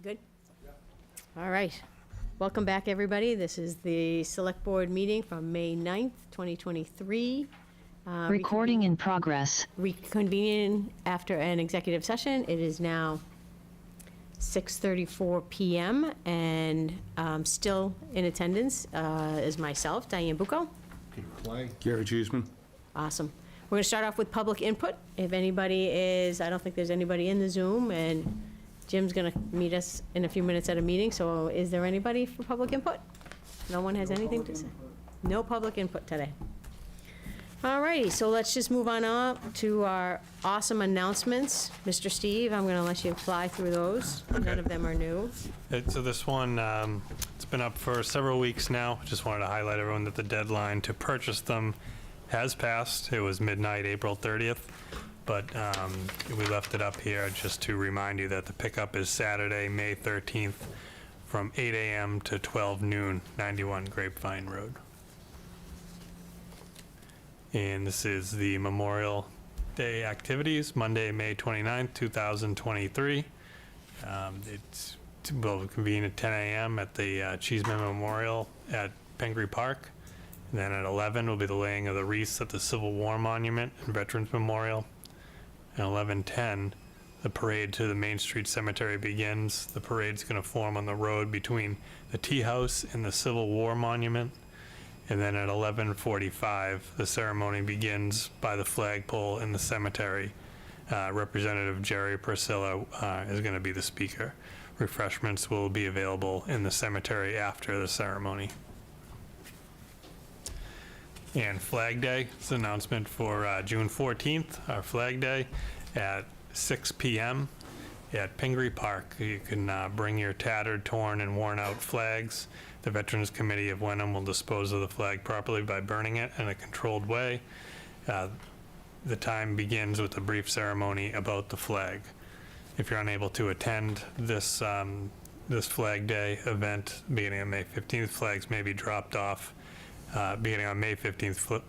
Good? All right. Welcome back, everybody. This is the Select Board meeting from May 9th, 2023. Recording in progress. Reconvening after an executive session. It is now 6:34 p.m. and still in attendance is myself, Diane Bucco. Peter Clay. Gary Cheeseman. Awesome. We're going to start off with public input. If anybody is, I don't think there's anybody in the Zoom, and Jim's going to meet us in a few minutes at a meeting, so is there anybody for public input? No one has anything to say? No public input today. All righty, so let's just move on up to our awesome announcements. Mr. Steve, I'm going to let you fly through those. Okay. None of them are new. So this one, it's been up for several weeks now. Just wanted to highlight everyone that the deadline to purchase them has passed. It was midnight, April 30th, but we left it up here just to remind you that the pickup is Saturday, May 13th from 8 a.m. to 12 noon, 91 Grapevine Road. And this is the Memorial Day activities, Monday, May 29th, 2023. We'll convene at 10 a.m. at the Cheeseman Memorial at Pingree Park. And then at 11 will be the laying of the wreaths at the Civil War Monument and Veterans Memorial. And 11:10, the parade to the Main Street Cemetery begins. The parade's going to form on the road between the Tea House and the Civil War Monument. And then at 11:45, the ceremony begins by the flagpole in the cemetery. Representative Jerry Priscilla is going to be the speaker. Refreshments will be available in the cemetery after the ceremony. And Flag Day, it's an announcement for June 14th, our Flag Day, at 6 p.m. at Pingree Park. You can bring your tattered, torn, and worn-out flags. The Veterans Committee of Wenham will dispose of the flag properly by burning it in a controlled way. The time begins with a brief ceremony about the flag. If you're unable to attend this Flag Day event beginning on May 15th, flags may be dropped off. Beginning on May 15th,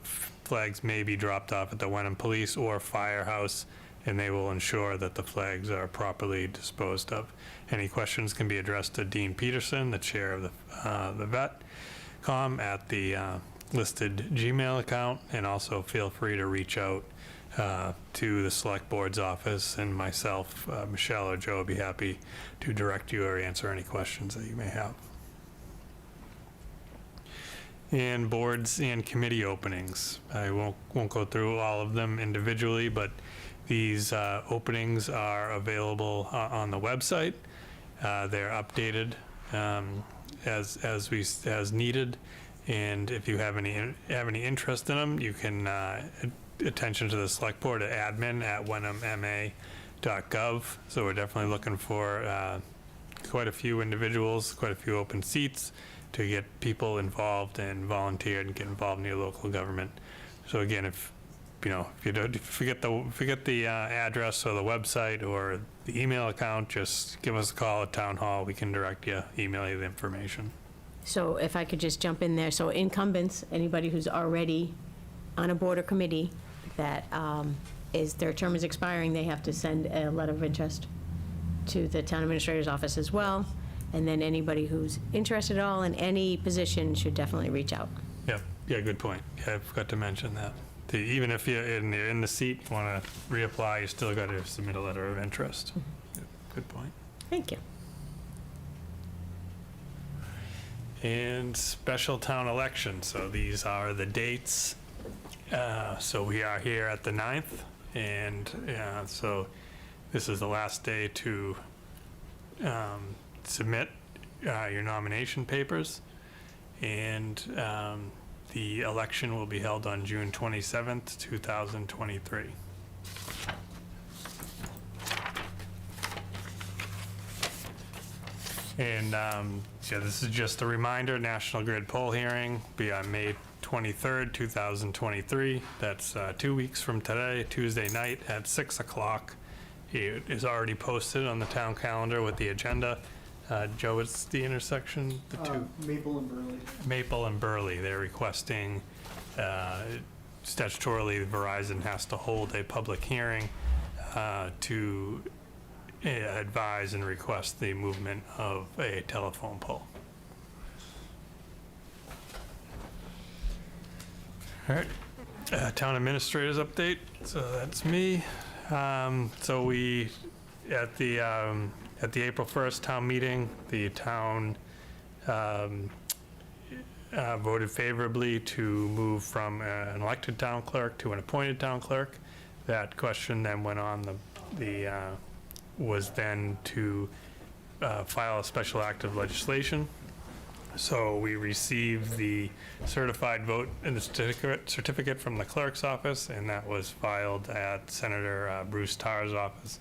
flags may be dropped off at the Wenham Police or Firehouse, and they will ensure that the flags are properly disposed of. Any questions can be addressed to Dean Peterson, the chair of the VetCom, at the listed Gmail account, and also feel free to reach out to the Select Board's office, and myself, Michelle or Joe, will be happy to direct you or answer any questions that you may have. And boards and committee openings. I won't go through all of them individually, but these openings are available on the website. They're updated as needed, and if you have any interest in them, you can attention to the Select Board at admin@wenhamma.gov. So we're definitely looking for quite a few individuals, quite a few open seats to get people involved and volunteered and get involved in your local government. So again, if you forget the address or the website or the email account, just give us a call at Town Hall. We can direct you, email you the information. So if I could just jump in there. So incumbents, anybody who's already on a board or committee that their term is expiring, they have to send a letter of interest to the town administrator's office as well. And then anybody who's interested at all in any position should definitely reach out. Yeah, good point. Yeah, I forgot to mention that. Even if you're in the seat, you want to reapply, you still got to submit a letter of interest. Yeah, good point. Thank you. And special town election. So these are the dates. So we are here at the 9th, and so this is the last day to submit your nomination papers, and the election will be held on June 27th, 2023. And yeah, this is just a reminder, National Grid poll hearing will be on May 23rd, 2023. That's 2 weeks from today, Tuesday night at 6 o'clock. It is already posted on the town calendar with the agenda. Joe, what's the intersection? The two? Maple and Burley. Maple and Burley. They're requesting, statutorily, Verizon has to hold a public hearing to advise and request the movement of a telephone pole. All right, town administrators update. So that's me. So we, at the April 1st town meeting, the town voted favorably to move from an elected town clerk to an appointed town clerk. That question then went on was then to file a special act of legislation. So we received the certified vote and the certificate from the clerk's office, and that was filed at Senator Bruce Tarr's office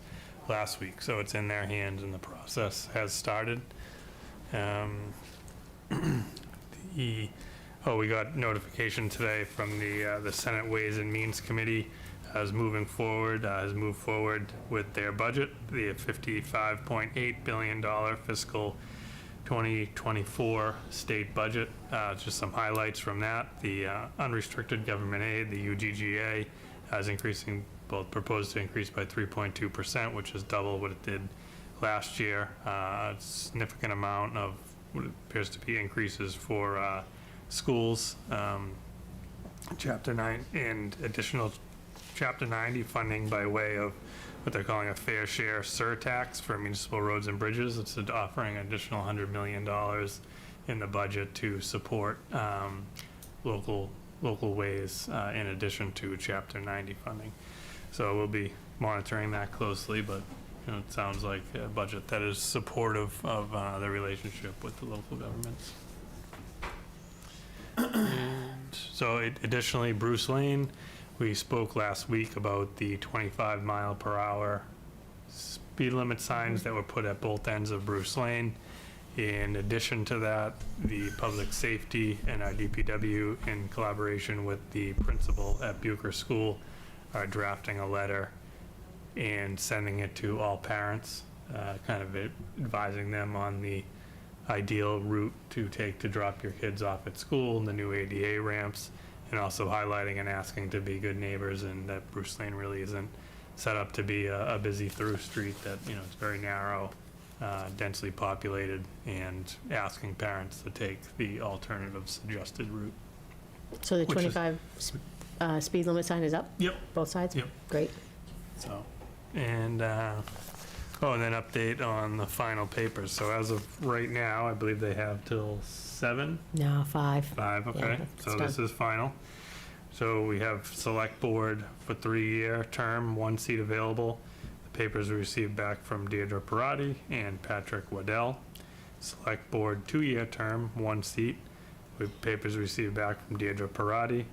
last week. So it's in their hands and the process has started. We got notification today from the Senate Ways and Means Committee has moved forward with their budget, the $55.8 billion fiscal 2024 state budget. Just some highlights from that. The unrestricted government aid, the UGGA, is proposed to increase by 3.2%, which is double what it did last year. A significant amount of what appears to be increases for schools. Chapter 9 and additional Chapter 90 funding by way of what they're calling a fair share surtax for municipal roads and bridges. It's offering an additional $100 million in the budget to support local ways in addition to Chapter 90 funding. So we'll be monitoring that closely, but it sounds like a budget that is supportive of the relationship with the local governments. And so additionally, Bruce Lane, we spoke last week about the 25 mile per hour speed limit signs that were put at both ends of Bruce Lane. In addition to that, the public safety and our DPW, in collaboration with the principal at Bucher School, are drafting a letter and sending it to all parents, kind of advising them on the ideal route to take to drop your kids off at school and the new ADA ramps, and also highlighting and asking to be good neighbors, and that Bruce Lane really isn't set up to be a busy through street, that it's very narrow, densely populated, and asking parents to take the alternative suggested route. So the 25 speed limit sign is up? Yep. Both sides? Yep. Great. So, and then update on the final papers. So as of right now, I believe they have till 7? No, 5. 5, okay. Yeah, So it's this is final. So we have select board for 3-year term, 1 seat available. The papers we received back from Deirdre Parati and Patrick Waddell. Select board 2-year term, 1 seat. With papers received back from Deirdre Parati,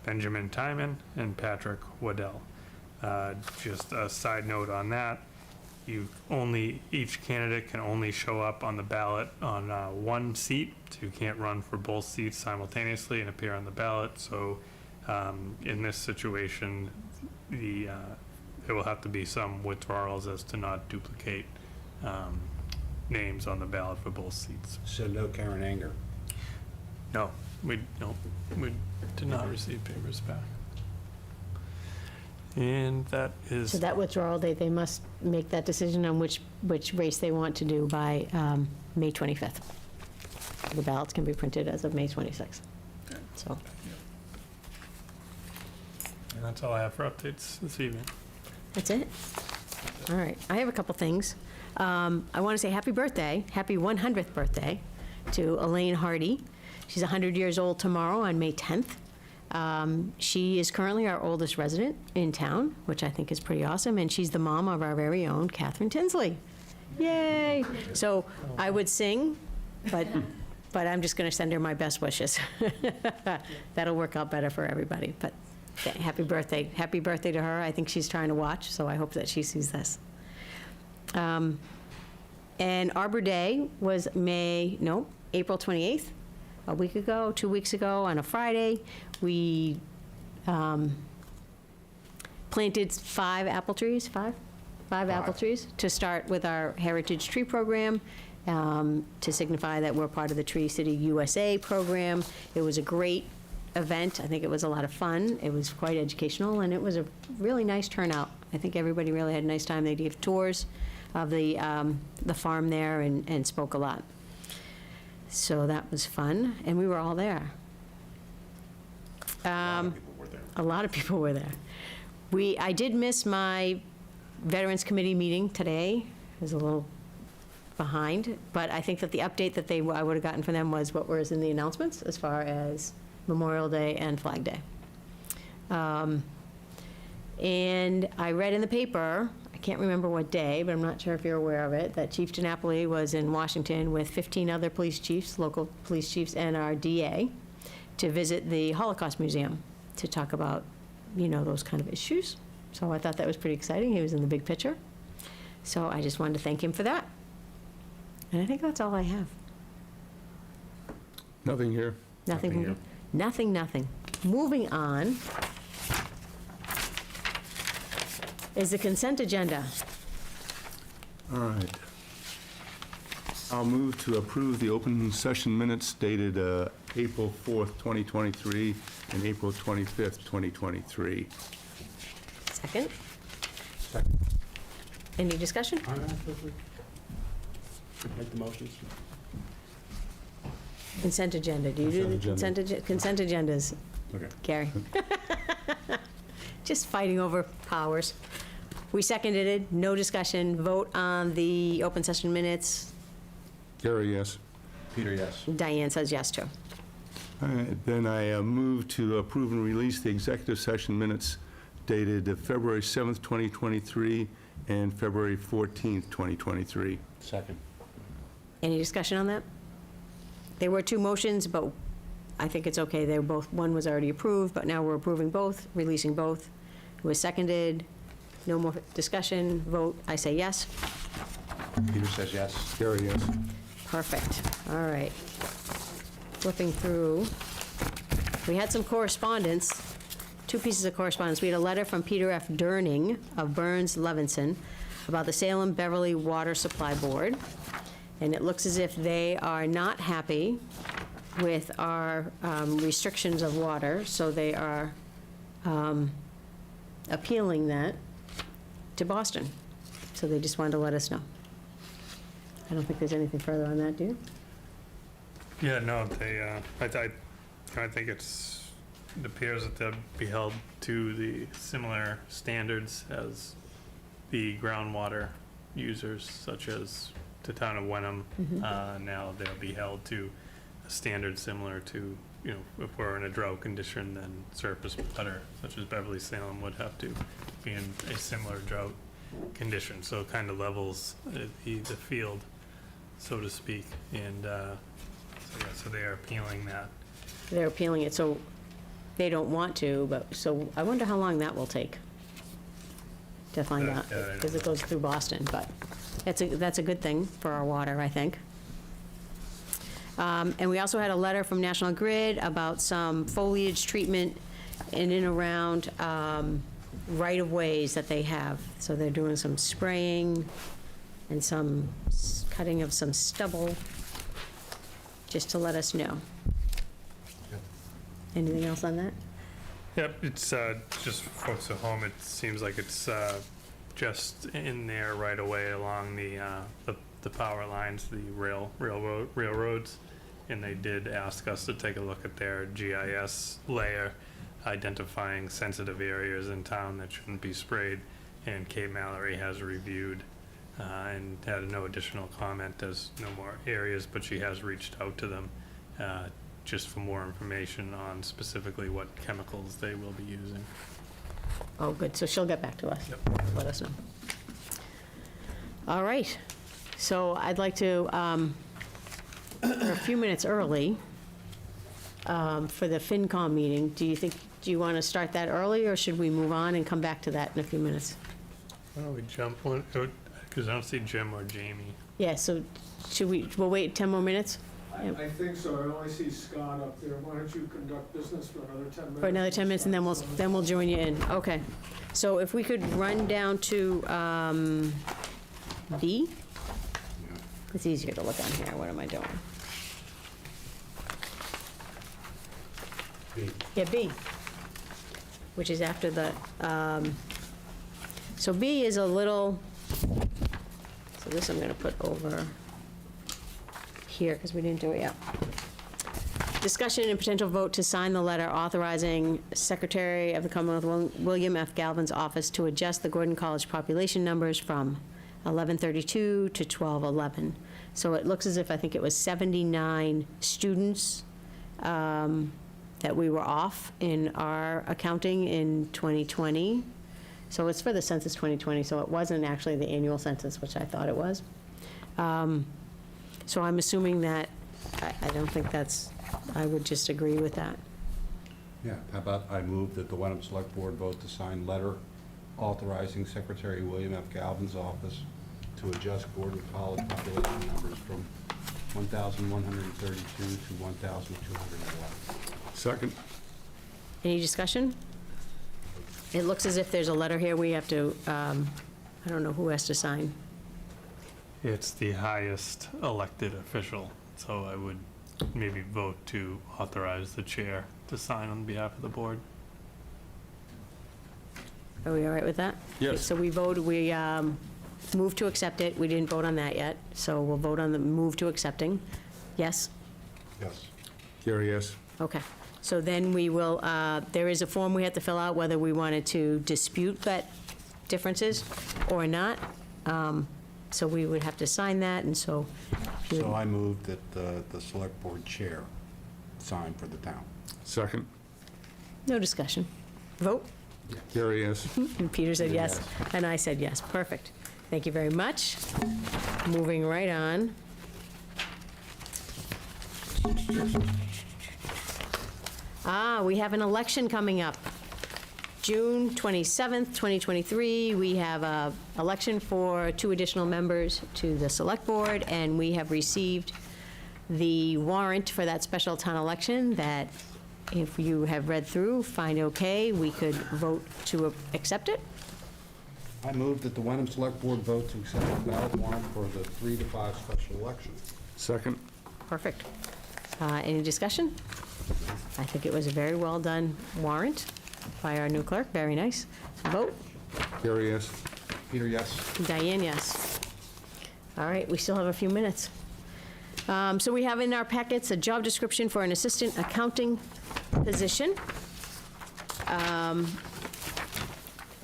Benjamin Timon, and Patrick Waddell. Just a side note on that, each candidate can only show up on the ballot on 1 seat, so you can't run for both seats simultaneously and appear on the ballot. So in this situation, there will have to be some withdrawals as to not duplicate names on the ballot for both seats. So no Karen Anger. No, we did not receive papers back. And that is. So that withdrawal date, they must make that decision on which race they want to do by May 25th. The ballots can be printed as of May 26th. So. And that's all I have for updates this evening. That's it? All right. I have a couple things. I want to say happy 100th birthday to Elaine Hardy. She's 100 years old tomorrow on May 10th. She is currently our oldest resident in town, which I think is pretty awesome, and she's the mom of our very own Catherine Tinsley. Yay! So I would sing, but I'm just going to send her my best wishes. That'll work out better for everybody. But happy birthday to her. I think she's trying to watch, so I hope that she sees this. And Arbor Day was April 28th. A week ago, 2 weeks ago, on a Friday, we planted 5 apple trees, five apple trees, to start with our Heritage Tree Program, to signify that we're part of the Tree City USA program. It was a great event. I think it was a lot of fun. It was quite educational, and it was a really nice turnout. I think everybody really had a nice time. They gave tours of the farm there and spoke a lot. So that was fun, and we were all there. A lot of people were there. I did miss my Veterans Committee meeting today. It was a little behind, but I think that the update that I would have gotten from them was what was in the announcements as far as Memorial Day and Flag Day. And I read in the paper, I can't remember what day, but I'm not sure if you're aware of it, that Chief DiNapoli was in Washington with 15 other police chiefs, local police chiefs, and our DA to visit the Holocaust Museum to talk about, those kind of issues. So I thought that was pretty exciting. He was in the big picture. So I just wanted to thank him for that. And I think that's all I have. Nothing here. Nothing. Moving on is the consent agenda. All right. I'll move to approve the open session minutes dated April 4th, 2023, and April 25th, 2023. Second. Second. Any discussion? Make the motions. Consent agenda. Do you do the consent agendas, Okay. Gary? Just fighting over powers. We seconded it. No discussion. Vote on the open session minutes. Gary, yes. Peter, yes. Diane says yes too. All right, then I move to approve and release the executive session minutes dated February 7th, 2023, and February 14th, 2023. Second. Any discussion on that? There were two motions, but I think it's okay. They were both, one was already approved, but now we're approving both, releasing both. It was seconded. No more discussion. Vote. I say yes. Peter says yes. Gary, yes. Perfect. All right. Flipping through. We had some correspondence, two pieces of correspondence. We had a letter from Peter F. Durning of Burns Levinson about the Salem Beverly Water Supply Board. And it looks as if they are not happy with our restrictions of water, so they are appealing that to Boston. So they just wanted to let us know. I don't think there's anything further on that, do you? Yeah, no, I think it appears that they'll be held to the similar standards as the groundwater users, such as the town of Wenham. Now they'll be held to a standard similar to, if we're in a drought condition, then surface water, such as Beverly Salem, would have to be in a similar drought condition. So it kind of levels the field, so to speak. And so they are appealing that. They're appealing it, so they don't want to, but, so I wonder how long that will take to find out, because it goes through Boston, but that's a good thing for our water, I think. And we also had a letter from National Grid about some foliage treatment in and around right-of-ways that they have. So they're doing some spraying and some cutting of some stubble, just to let us know. Anything else on that? Yep, it's just for folks at home, it seems like it's just in there right away along the power lines, the railroads. And they did ask us to take a look at their GIS layer, identifying sensitive areas in town that shouldn't be sprayed. And Kate Mallory has reviewed and had no additional comment as no more areas, but she has reached out to them just for more information on specifically what chemicals they will be using. Oh, good, so she'll get back to us. Yep. Let us know. All right, so I'd like to, we're a few minutes early for the FinCom meeting. Do you want to start that early, or should we move on and come back to that in a few minutes? Why don't we jump one, because I don't see Jim or Jamie. Yeah, so we'll wait 10 more minutes? I think so. I only see Scott up there. Why don't you conduct business for another 10 minutes? For another 10 minutes, and then we'll join you in. Okay. So if we could run down to B? It's easier to look on here. What am I doing? B. Yeah, B, which is after the, so B is a little So this I'm gonna put over here, because we didn't do it yet. Discussion and potential vote to sign the letter authorizing Secretary of the Commonwealth William F. Galvin's office to adjust the Gordon College population numbers from 1132 to 1211. So it looks as if, I think it was 79 students that we were off in our accounting in 2020. So it's for the census 2020, so it wasn't actually the annual census, which I thought it was. So I'm assuming that, I don't think that's, I would just agree with that. Yeah, how about I move that the Wenham Select Board vote to sign letter authorizing Secretary William F. Galvin's office to adjust Gordon College population numbers from 1,132 to 1,211. Second. Any discussion? It looks as if there's a letter here we have to, I don't know who has to sign. It's the highest elected official, so I would maybe vote to authorize the chair to sign on behalf of the board. Are we all right with that? Yes. So we voted, we moved to accept it. We didn't vote on that yet, so we'll vote on the move to accepting. Yes? Yes. Gary, yes. Okay. So then we will, there is a form we have to fill out whether we wanted to dispute that differences or not. So we would have to sign that, and so. So I move that the Select Board Chair sign for the town. Second. No discussion. Vote? Gary, yes. And Peter said yes, and I said yes. Perfect. Thank you very much. Moving right on. We have an election coming up. June 27th, 2023, we have a election for 2 additional members to the Select Board, and we have received the warrant for that special town election that, if you have read through, find okay, we could vote to accept it. I move that the Wenham Select Board vote to accept the ballot warrant for the 3 to 5 special election. Second. Perfect. Any discussion? I think it was a very well-done warrant by our new clerk. Very nice. Vote? Gary, yes. Peter, yes. Diane, yes. All right, we still have a few minutes. So we have in our packets a job description for an assistant accounting position,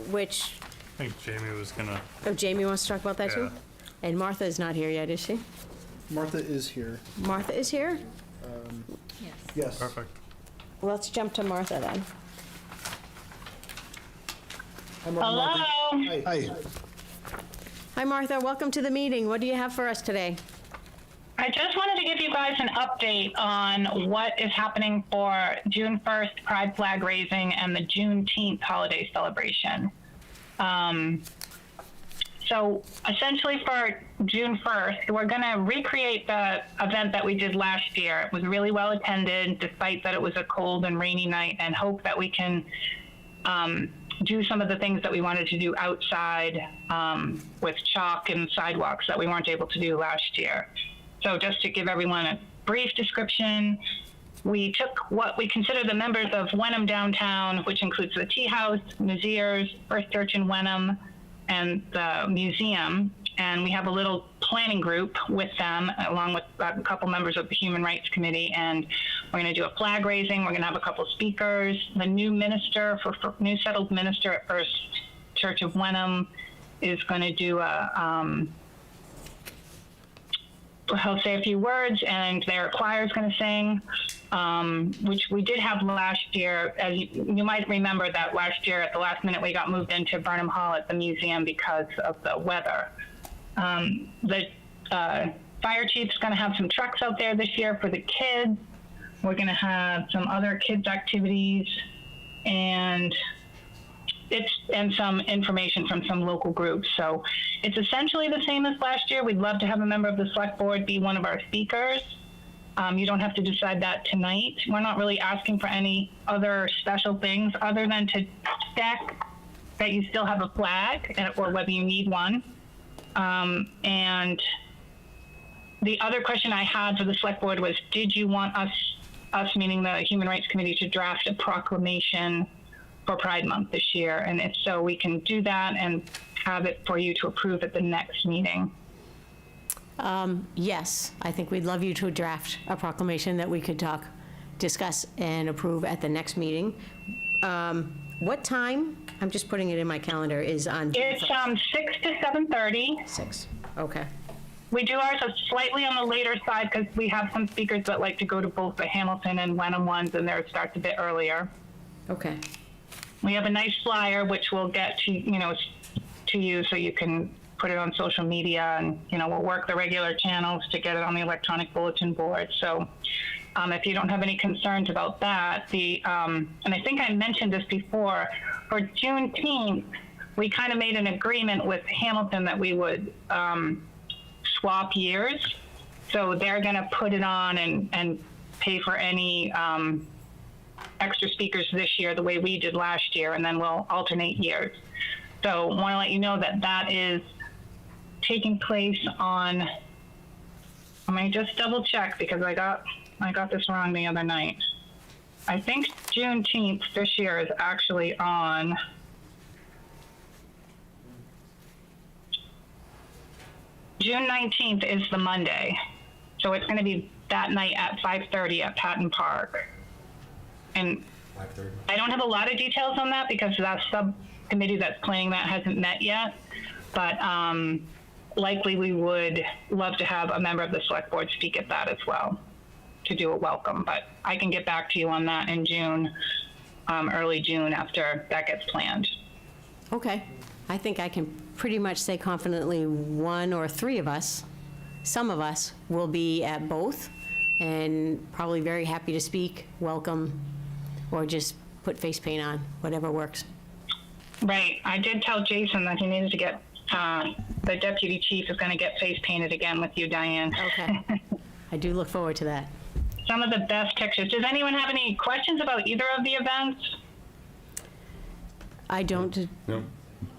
which, I think Jamie was gonna, oh, Jamie wants to talk about that too? Yeah. And Martha is not here yet, is she? Martha is here. Martha is here? Yes. perfect. Let's jump to Martha then. Hello. Hi. Hi, Martha, welcome to the meeting. What do you have for us today? I just wanted to give you guys an update on what is happening for June 1st Pride flag raising and the Juneteenth holiday celebration. So essentially for June 1st, we're going to recreate the event that we did last year. It was really well attended, despite that it was a cold and rainy night, and hope that we can do some of the things that we wanted to do outside with chalk and sidewalks that we weren't able to do last year. So just to give everyone a brief description, we took what we consider the members of Wenham downtown, which includes the Tea House, Maziers, First Church in Wenham, and the museum, and we have a little planning group with them, along with a couple members of the Human Rights Committee, and we're going to do a flag raising. We're going to have a couple speakers. The new minister, for new settled minister at First Church of Wenham, is going to do he'll say a few words, and their choir is going to sing, which we did have last year. As you might remember that last year at the last minute we got moved into Burnham Hall at the museum because of the weather. The fire chief's going to have some trucks out there this year for the kids. We're going to have some other kids activities and some information from some local groups. So it's essentially the same as last year. We'd love to have a member of the select board be one of our speakers. You don't have to decide that tonight. We're not really asking for any other special things other than to check that you still have a flag or whether you need one. And the other question I had for the select board was, did you want us meaning the Human Rights Committee, to draft a proclamation for Pride Month this year? And if so, we can do that and have it for you to approve at the next meeting. Yes, I think we'd love you to draft a proclamation that we could discuss and approve at the next meeting. What time, I'm just putting it in my calendar, is on? It's 6 to 7:30. 6, okay. We do ours slightly on the later side because we have some speakers that like to go to both the Hamilton and Wenham ones, and theirs starts a bit earlier. Okay, We have a nice flyer which we'll get to you so you can put it on social media, and we'll work the regular channels to get it on the electronic bulletin board. So if you don't have any concerns about that, and I think I mentioned this before, for Juneteenth, we kind of made an agreement with Hamilton that we would swap years. So they're going to put it on and pay for any extra speakers this year the way we did last year, and then we'll alternate years. So want to let you know that that is taking place on, let me just double check because I got this wrong the other night. I think Juneteenth this year is actually on June 19th is the Monday. So it's going to be that night at 5:30 at Patton Park. And 5:30. I don't have a lot of details on that because that subcommittee that's planning that hasn't met yet. But likely we would love to have a member of the select board speak at that as well to do a welcome. But I can get back to you on that in June, early June after that gets planned. okay. I think I can pretty much say confidently one or three of us, some of us, will be at both, and probably very happy to speak, welcome, or just put face paint on, whatever works. Right. I did tell Jason that he needed to get, the deputy chief is going to get face painted again with you, Diane. Okay. I do look forward to that. Some of the best pictures. Does anyone have any questions about either of the events? I don't, No,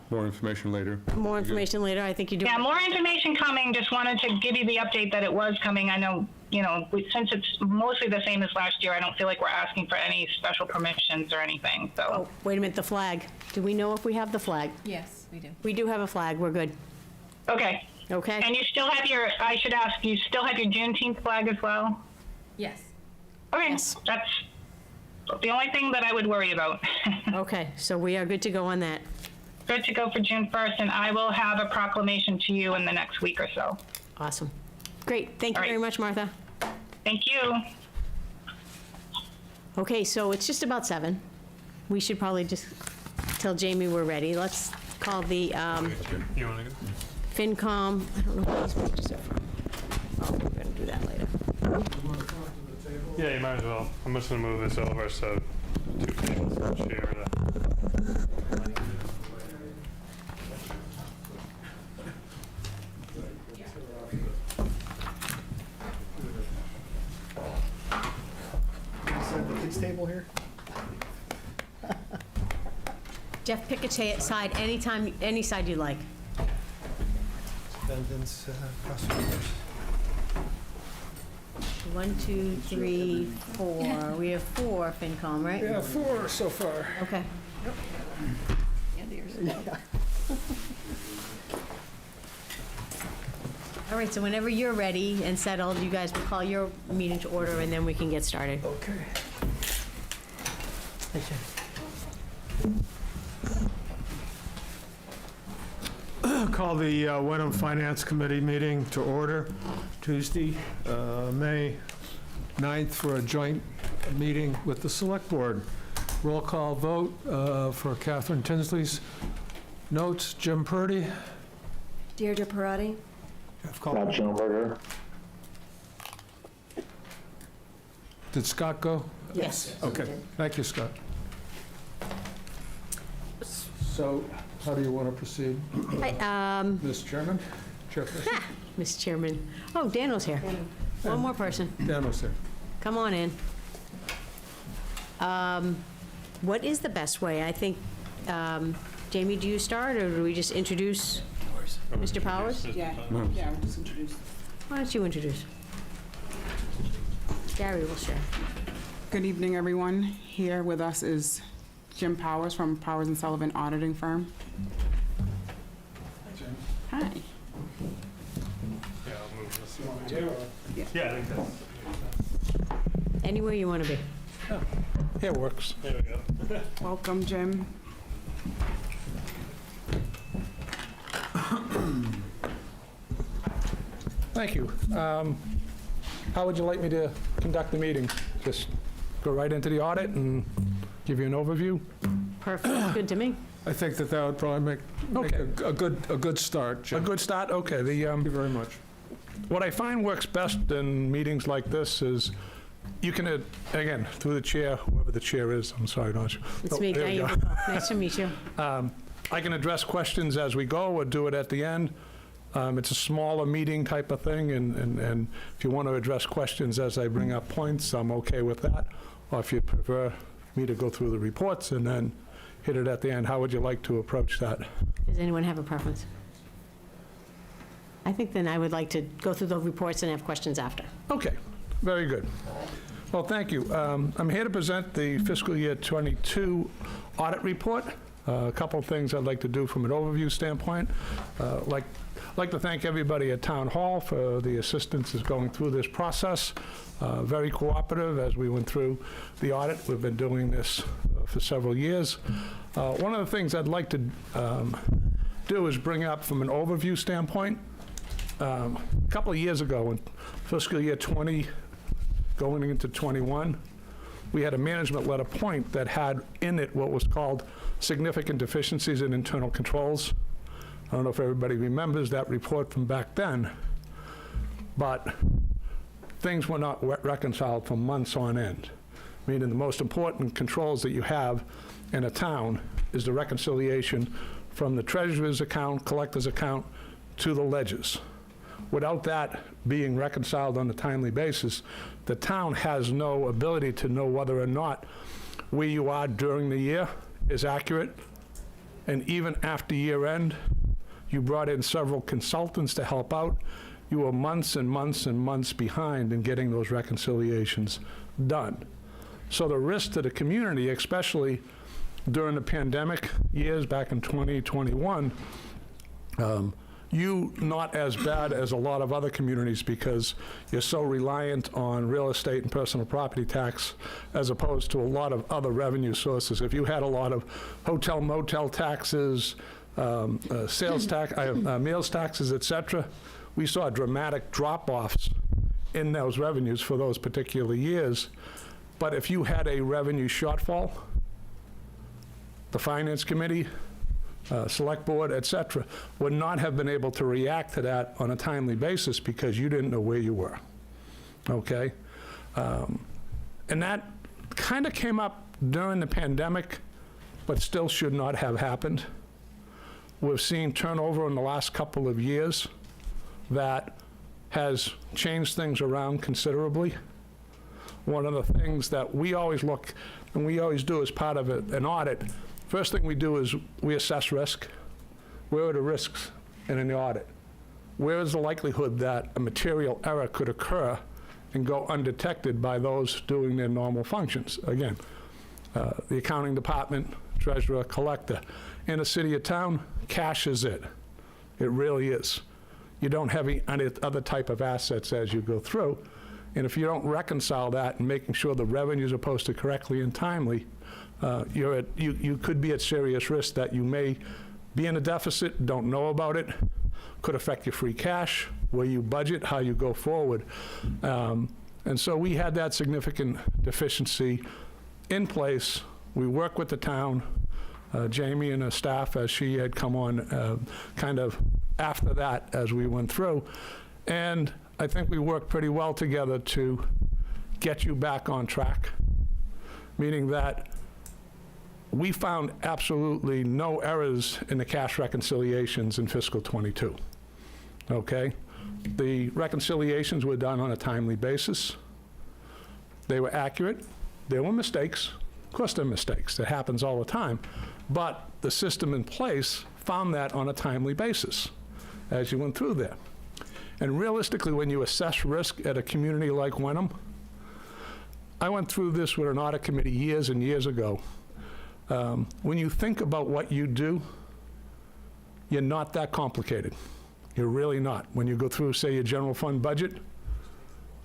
more information later. more information later, I think you do. Yeah, more information coming. Just wanted to give you the update that it was coming. I know, since it's mostly the same as last year, I don't feel like we're asking for any special permissions or anything, so. Oh, wait a minute, the flag. Do we know if we have the flag? Yes, we do. We do have a flag, we're good. Okay. Okay? And you still have I should ask, you still have your Juneteenth flag as well? Yes. Okay, Yes. that's the only thing that I would worry about. Okay, so we are good to go on that. Good to go for June 1st, and I will have a proclamation to you in the next week or so. Awesome. Great, thank you All right. very much, Martha. Thank you. Okay, so it's just about 7. We should probably just tell Jamie we're ready. Let's call the You want to go? FinCom, I don't know who these pictures are from. Oh, we're gonna do that later. You want to come to the table? Yeah, you might as well. I'm just gonna move this over so two people can share the. Set the kids' table here? Jeff, pick a side anytime, any side you like. Defendants, prosecutors. 1, 2, 3, 4. We have 4 FinCom, right? Yeah, 4 so far. Okay. All right, so whenever you're ready and settled, you guys will call your meeting to order, and then we can get started. Okay. Call the Wenham Finance Committee meeting to order Tuesday, May 9th, for a joint meeting with the Select Board. Roll call vote for Catherine Tinsley's notes. Jim Purdy. Deirdre Parati? Jeff Cullen. Did Scott go? Yes. Okay, thank you, Scott. So, how do you want to proceed, Hi, Ms. Chairman? Chairperson? Mr. Chairman. Oh, Daniel's here. One more person. Daniel's here. Come on in. What is the best way? I think, Jamie, do you start, or do we just introduce Mr. Powers? Yeah, we'll just introduce. Why don't you introduce? Gary will share. Good evening, everyone. Here with us is Jim Powers from Powers & Sullivan Auditing Firm. Hi. Yeah, I'll move Yeah, I think that's. Anywhere you want to be. It works. There we go. Welcome, Jim. Thank you. How would you like me to conduct the meeting? Just go right into the audit and give you an overview? Perfect, good to me. I think that would probably make a good start, Jim. A good start? Okay. Thank you very much. What I find works best in meetings like this is you can, again, through the chair, whoever the chair is, I'm sorry, don't you? It's me, there we Diane. go. Nice to meet you. I can address questions as we go or do it at the end. It's a smaller meeting type of thing, and if you want to address questions as I bring up points, I'm okay with that. Or if you prefer me to go through the reports and then hit it at the end, how would you like to approach that? Does anyone have a preference? I think then I would like to go through the reports and have questions after. Okay, very good. Well, thank you. I'm here to present the fiscal year 22 audit report. A couple of things I'd like to do from an overview standpoint. Like to thank everybody at Town Hall for the assistance is going through this process. Very cooperative as we went through the audit. We've been doing this for several years. One of the things I'd like to do is bring up from an overview standpoint. A couple of years ago, in fiscal year 20, going into 21, we had a management letter point that had in it what was called significant deficiencies in internal controls. I don't know if everybody remembers that report from back then, but things were not reconciled for months on end. Meaning the most important controls that you have in a town is the reconciliation from the treasurer's account, collector's account, to the ledgers. Without that being reconciled on a timely basis, the town has no ability to know whether or not where you are during the year is accurate. And even after year end, you brought in several consultants to help out. You were months and months and months behind in getting those reconciliations done. So the risk to the community, especially during the pandemic years back in 2021, you not as bad as a lot of other communities because you're so reliant on real estate and personal property tax as opposed to a lot of other revenue sources. If you had a lot of hotel, motel taxes, sales tax, meals taxes, et cetera, we saw dramatic drop-offs in those revenues for those particular years. But if you had a revenue shortfall, the Finance Committee, Select Board, et cetera, would not have been able to react to that on a timely basis because you didn't know where you were, okay? And that kind of came up during the pandemic, but still should not have happened. We've seen turnover in the last couple of years that has changed things around considerably. One of the things that we always look, and we always do as part of an audit, first thing we do is we assess risk. Where are the risks in an audit? Where is the likelihood that a material error could occur and go undetected by those doing their normal functions? Again, the accounting department, treasurer, collector. In a city or town, cash is it. It really is. You don't have any other type of assets as you go through. And if you don't reconcile that and making sure the revenues are posted correctly and timely, you could be at serious risk that you may be in a deficit, don't know about it, could affect your free cash, where you budget, how you go forward. And so we had that significant deficiency in place. We work with the town, Jamie and her staff, as she had come on kind of after that as we went through. And I think we worked pretty well together to get you back on track, meaning that we found absolutely no errors in the cash reconciliations in fiscal 22, okay? The reconciliations were done on a timely basis. They were accurate. There were mistakes. Of course there are mistakes. That happens all the time. But the system in place found that on a timely basis as you went through there. And realistically, when you assess risk at a community like Wenham, I went through this with an audit committee years and years ago. When you think about what you do, you're not that complicated. You're really not. When you go through, say, your general fund budget,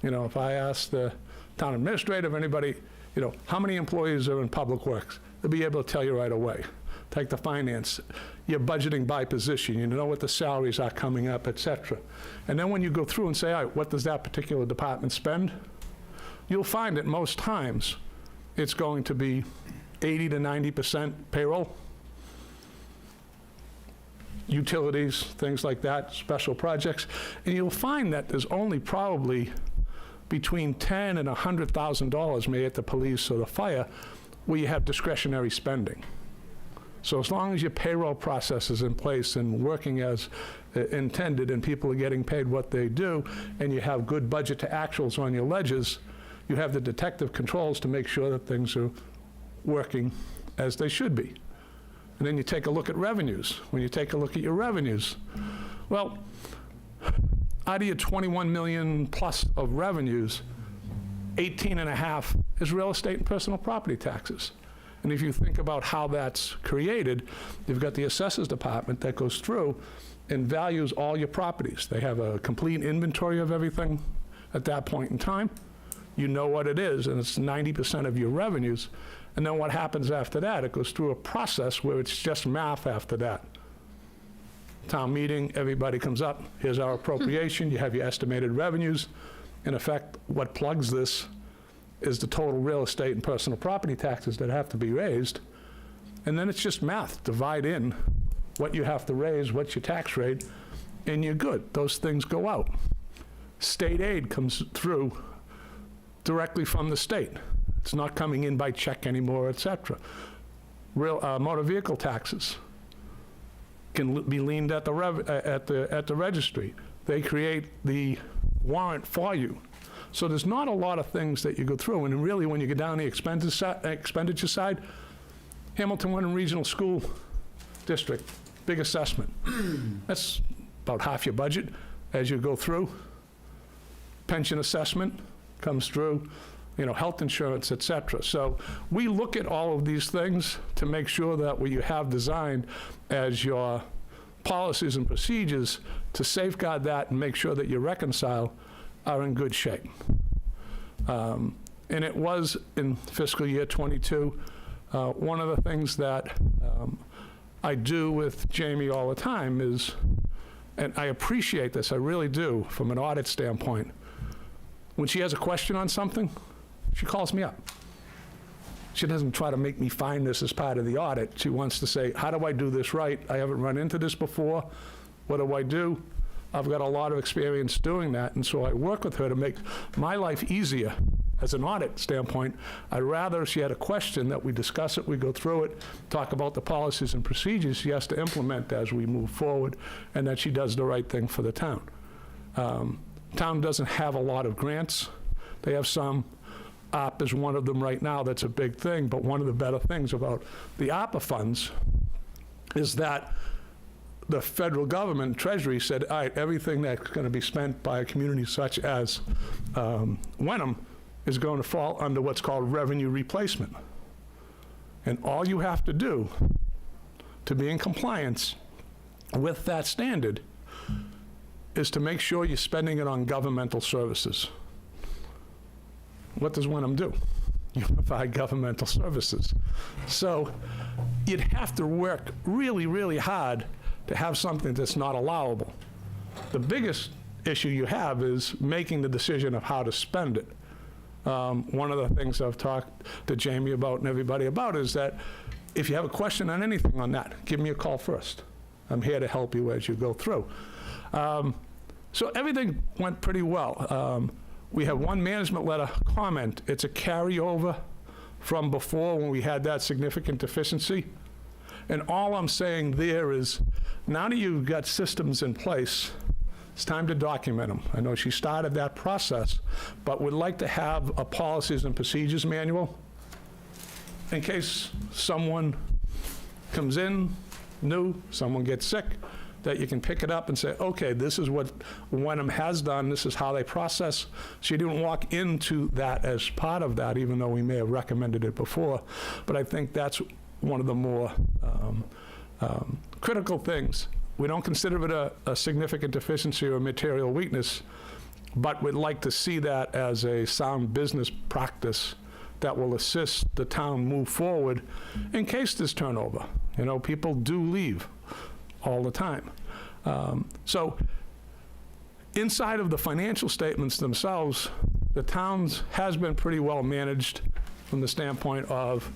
you know, if I ask the town administrator, if anybody, you know, how many employees are in Public Works, they'll be able to tell you right away. Take the finance, you're budgeting by position, you know what the salaries are coming up, et cetera. And then when you go through and say, all right, what does that particular department spend? You'll find that most times it's going to be 80 to 90% payroll, utilities, things like that, special projects. And you'll find that there's only probably between $10,000 and $100,000, maybe at the police or the fire, where you have discretionary spending. So as long as your payroll process is in place and working as intended and people are getting paid what they do, and you have good budget to actuals on your ledgers, you have the detective controls to make sure that things are working as they should be. And then you take a look at revenues. When you take a look at your revenues, well, out of your 21 million plus of revenues, 18.5 is real estate and personal property taxes. And if you think about how that's created, you've got the assessors department that goes through and values all your properties. They have a complete inventory of everything at that point in time. You know what it is, and it's 90% of your revenues. And then what happens after that? It goes through a process where it's just math after that. Town meeting, everybody comes up, here's our appropriation, you have your estimated revenues. In effect, what plugs this is the total real estate and personal property taxes that have to be raised. And then it's just math. Divide in what you have to raise, what's your tax rate, and you're good. Those things go out. State aid comes through directly from the state. It's not coming in by check anymore, et cetera. Motor vehicle taxes can be leaned at the registry. They create the warrant for you. So there's not a lot of things that you go through, and really when you get down the expenditure side, Hamilton Wenham Regional School District, big assessment. That's about half your budget as you go through. Pension assessment comes through, you know, health insurance, et cetera. So we look at all of these things to make sure that what you have designed as your policies and procedures to safeguard that and make sure that you reconcile are in good shape. And it was in fiscal year 22. One of the things that I do with Jamie all the time is, and I appreciate this, I really do, from an audit standpoint, when she has a question on something, she calls me up. She doesn't try to make me find this as part of the audit. She wants to say, how do I do this right? I haven't run into this before. What do I do? I've got a lot of experience doing that, and so I work with her to make my life easier as an audit standpoint. I'd rather, if she had a question, that we discuss it, we go through it, talk about the policies and procedures she has to implement as we move forward, and that she does the right thing for the town. Town doesn't have a lot of grants. They have some. ARP is one of them right now. That's a big thing, but one of the better things about the ARPA funds is that the federal government, Treasury, said, all right, everything that's going to be spent by a community such as Wenham is going to fall under what's called revenue replacement. And all you have to do to be in compliance with that standard is to make sure you're spending it on governmental services. What does Wenham do? You provide governmental services. So you'd have to work really, really hard to have something that's not allowable. The biggest issue you have is making the decision of how to spend it. One of the things I've talked to Jamie about and everybody about is that if you have a question on anything on that, give me a call first. I'm here to help you as you go through. So everything went pretty well. We have one management letter comment. It's a carryover from before when we had that significant deficiency. And all I'm saying there is, now that you've got systems in place, it's time to document them. I know she started that process, but would like to have a policies and procedures manual in case someone comes in new, someone gets sick, that you can pick it up and say, okay, this is what Wenham has done, this is how they process. She didn't walk into that as part of that, even though we may have recommended it before. But I think that's one of the more critical things we don't consider it a significant deficiency or material weakness, but we'd like to see that as a sound business practice that will assist the town move forward in case there's turnover. You know, people do leave all the time. So inside of the financial statements themselves, the town's has been pretty well managed from the standpoint of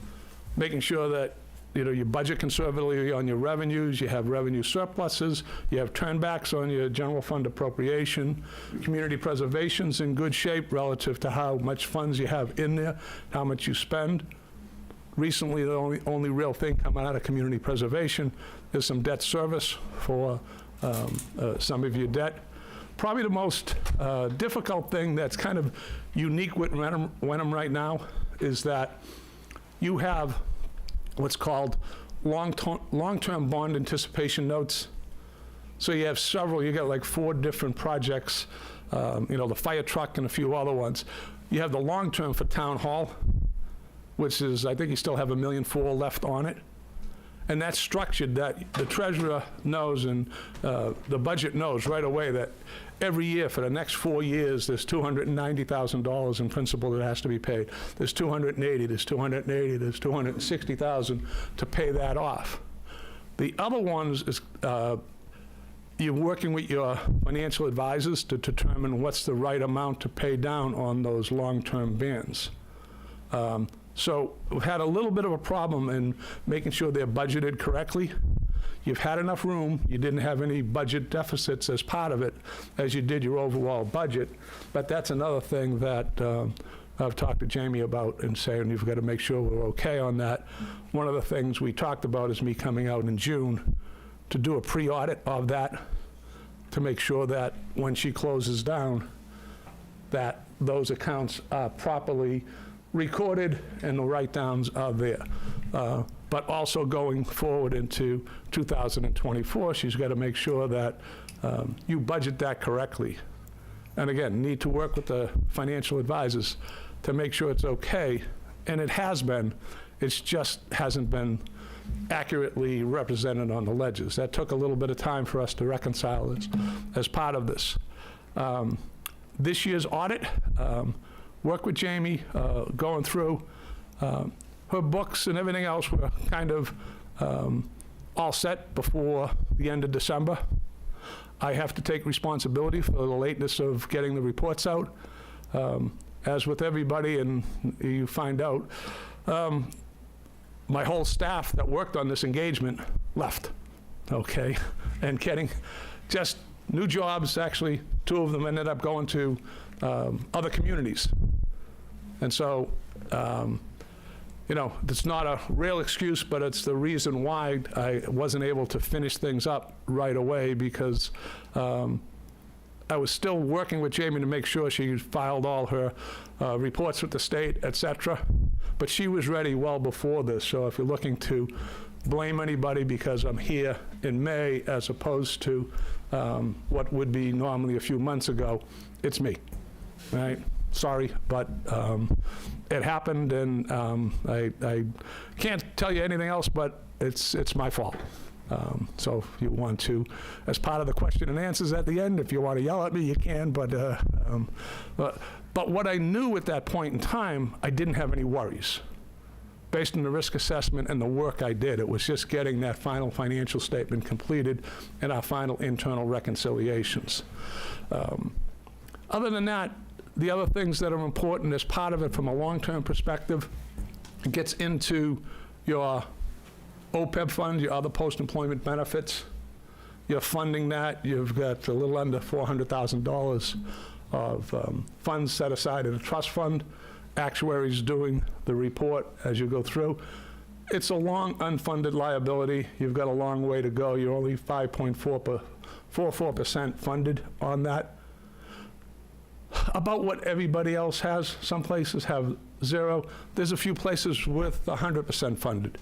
making sure that, you know, you budget conservatively on your revenues, you have revenue surpluses, you have turnbacks on your general fund appropriation, community preservation's in good shape relative to how much funds you have in there, how much you spend. Recently, the only real thing coming out of community preservation is some debt service for some of your debt. Probably the most difficult thing that's kind of unique with Wenham right now is that you have what's called long-term bond anticipation notes. So you have several, you got like 4 different projects, you know, the fire truck and a few other ones. You have the long-term for town hall, which is, I think you still have $1.4 million left on it. And that's structured that the treasurer knows and the budget knows right away that every year for the next 4 years, there's $290,000 in principal that has to be paid. There's $280, there's $280, there's $260,000 to pay that off. The other ones is you're working with your financial advisors to determine what's the right amount to pay down on those long-term bans. So we've had a little bit of a problem in making sure they're budgeted correctly. You've had enough room. You didn't have any budget deficits as part of it, as you did your overall budget. But that's another thing that I've talked to Jamie about and saying you've got to make sure we're okay on that. One of the things we talked about is me coming out in June to do a pre-audit of that to make sure that when she closes down, that those accounts are properly recorded and the write-downs are there. But also going forward into 2024, she's got to make sure that you budget that correctly. And again, need to work with the financial advisors to make sure it's okay. And it has been, it's just hasn't been accurately represented on the ledgers. That took a little bit of time for us to reconcile this as part of this. This year's audit, work with Jamie, going through her books and everything else were kind of all set before the end of December. I have to take responsibility for the lateness of getting the reports out. As with everybody, and you find out, my whole staff that worked on this engagement left, okay? And getting just new jobs, actually, 2 of them ended up going to other communities. And so, you know, it's not a real excuse, but it's the reason why I wasn't able to finish things up right away, because I was still working with Jamie to make sure she filed all her reports with the state, et cetera. But she was ready well before this. So if you're looking to blame anybody because I'm here in May as opposed to what would be normally a few months ago, it's me, right? Sorry, but it happened, and I can't tell you anything else, but it's my fault. So if you want to, as part of the question and answers at the end, if you want to yell at me, you can, but what I knew at that point in time, I didn't have any worries. Based on the risk assessment and the work I did, it was just getting that final financial statement completed and our final internal reconciliations. Other than that, the other things that are important as part of it from a long-term perspective, it gets into your OPEB fund, your other post-employment benefits. You're funding that. You've got a little under $400,000 of funds set aside in a trust fund. Actuaries doing the report as you go through. It's a long unfunded liability. You've got a long way to go. You're only 5.44% funded on that. About what everybody else has. Some places have 0. There's a few places with 100% funded.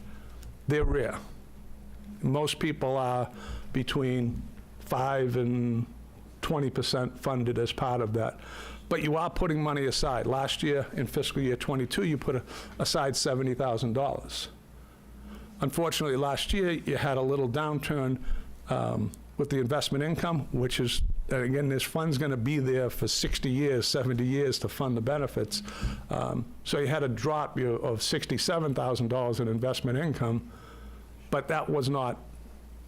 They're rare. Most people are between 5 and 20% funded as part of that. But you are putting money aside. Last year, in fiscal year 22, you put aside $70,000. Unfortunately, last year, you had a little downturn with the investment income, which is, and again, this fund's going to be there for 60 years, 70 years to fund the benefits. So you had a drop of $67,000 in investment income, but that was not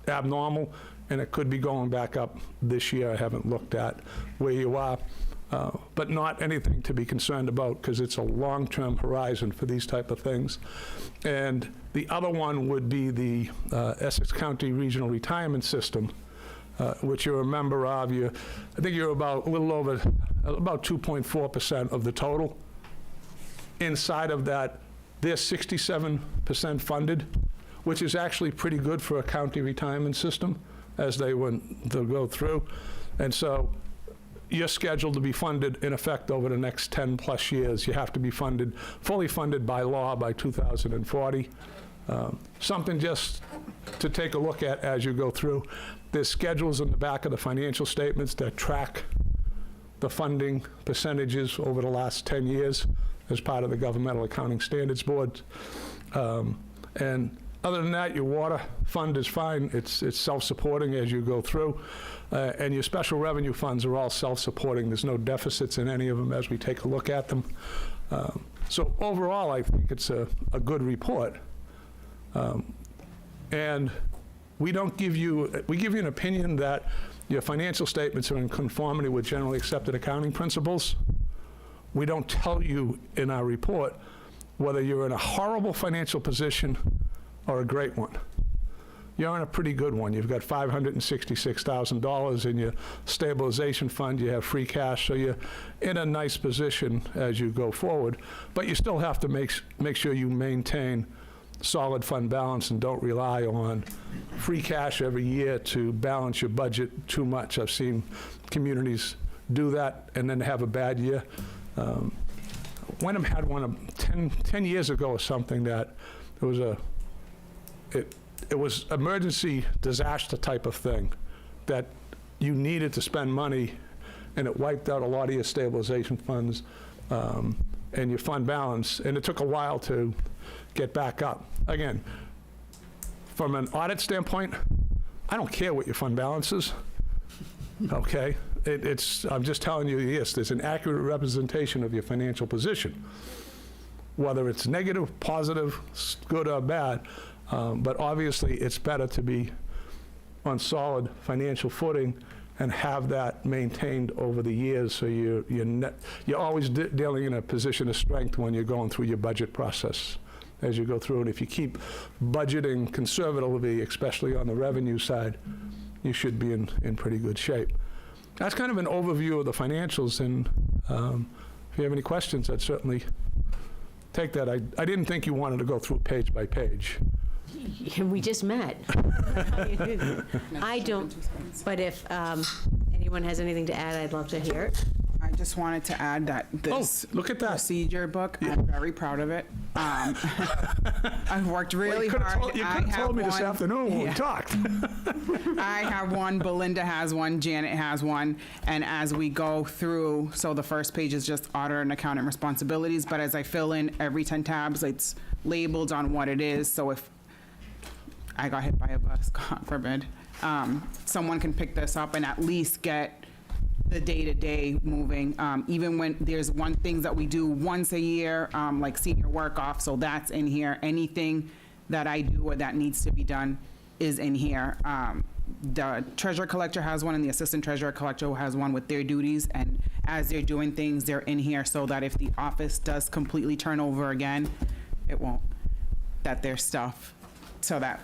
abnormal, and it could be going back up this year. I haven't looked at where you are, but not anything to be concerned about because it's a long-term horizon for these type of things. And the other one would be the Essex County Regional Retirement System, which you're a member of. I think you're about a little over, about 2.4% of the total. Inside of that, they're 67% funded, which is actually pretty good for a county retirement system as they'll go through. And so you're scheduled to be funded in effect over the next 10+ years. You have to be funded, fully funded by law by 2040. Something just to take a look at as you go through. There's schedules in the back of the financial statements that track the funding percentages over the last 10 years as part of the Governmental Accounting Standards Board. And other than that, your water fund is fine. It's self-supporting as you go through. And your special revenue funds are all self-supporting. There's no deficits in any of them as we take a look at them. So overall, I think it's a good report. And we give you an opinion that your financial statements are in conformity with generally accepted accounting principles. We don't tell you in our report whether you're in a horrible financial position or a great one. You're in a pretty good one. You've got $566,000 in your stabilization fund. You have free cash, so you're in a nice position as you go forward. But you still have to make sure you maintain solid fund balance and don't rely on free cash every year to balance your budget too much. I've seen communities do that and then have a bad year. Wenham had one 10 years ago or something that it was emergency disaster type of thing that you needed to spend money, and it wiped out a lot of your stabilization funds and your fund balance, and it took a while to get back up. Again, from an audit standpoint, I don't care what your fund balance is, okay? I'm just telling you, yes, there's an accurate representation of your financial position, whether it's negative, positive, good or bad, but obviously it's better to be on solid financial footing and have that maintained over the years, so you're always dealing in a position of strength when you're going through your budget process as you go through. And if you keep budgeting conservatively, especially on the revenue side, you should be in pretty good shape. That's kind of an overview of the financials, and if you have any questions, I'd certainly take that. I didn't think you wanted to go through page by page. We just met. I don't, but if anyone has anything to add, I'd love to hear it. I just wanted to add that this look at that. procedure book, I'm very proud of it. I've worked really hard. You could have told me this afternoon when we talked. I have one, Belinda has one, Janet has one, and as we go through, so the first page is just auditor and accountant responsibilities, but as I fill in every 10 tabs, it's labeled on what it is, so if I got hit by a bus, God forbid, someone can pick this up and at least get the day-to-day moving. Even when there's things that we do once a year, like senior work off, so that's in here. Anything that I do or that needs to be done is in here. The treasurer collector has one and the assistant treasurer collector has one with their duties, and as they're doing things, they're in here so that if the office does completely turn over again, it won't, that there's stuff so that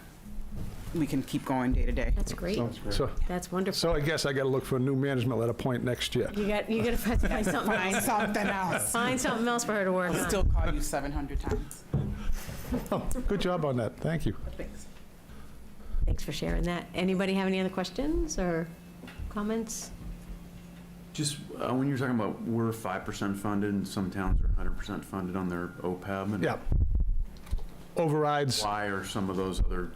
we can keep going day to day. That's great. So, That's wonderful. so I guess I got to look for a new management at a point next year. You got to find something Find else. something else. Find something else for her to work I'll on. still call you 700 times. Oh, good job on that. Thank you. Thanks. Thanks for sharing that. Anybody have any other questions or comments? Just when you're talking about we're 5% funded and some towns are 100% funded on their OPEB, and Yeah. Overrides. why are some of those other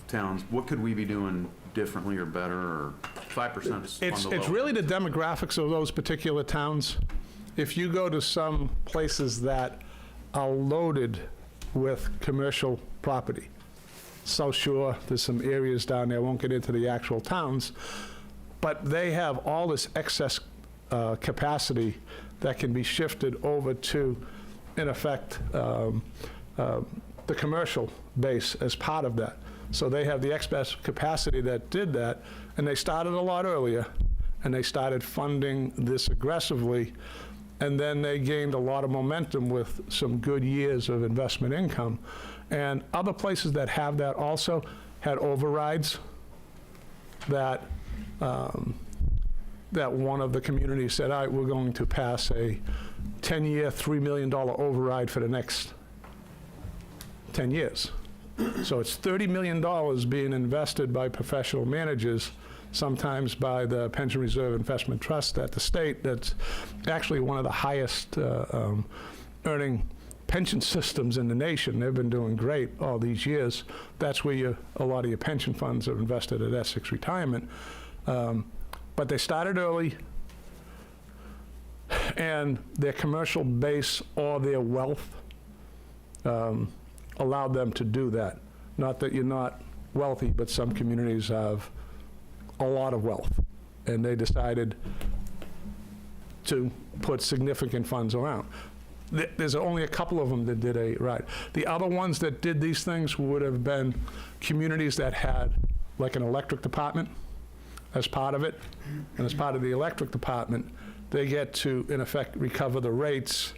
towns, what could we be doing differently or better, or 5% is on the low? It's really the demographics of those particular towns. If you go to some places that are loaded with commercial property, South Shore, there's some areas down there, I won't get into the actual towns, but they have all this excess capacity that can be shifted over to, in effect, the commercial base as part of that. So they have the excess capacity that did that, and they started a lot earlier, and they started funding this aggressively, and then they gained a lot of momentum with some good years of investment income. And other places that have that also had overrides that that one of the communities said, all right, we're going to pass a 10-year, $3 million override for the next 10 years. So it's $30 million being invested by professional managers, sometimes by the Pension Reserve Investment Trust at the state. That's actually one of the highest earning pension systems in the nation. They've been doing great all these years. That's where a lot of your pension funds are invested at Essex Retirement. But they started early, and their commercial base or their wealth allowed them to do that. Not that you're not wealthy, but some communities have a lot of wealth, and they decided to put significant funds around. There's only a couple of them that did a right. The other ones that did these things would have been communities that had like an electric department as part of it, and as part of the electric department, they get to, in effect, recover the rates.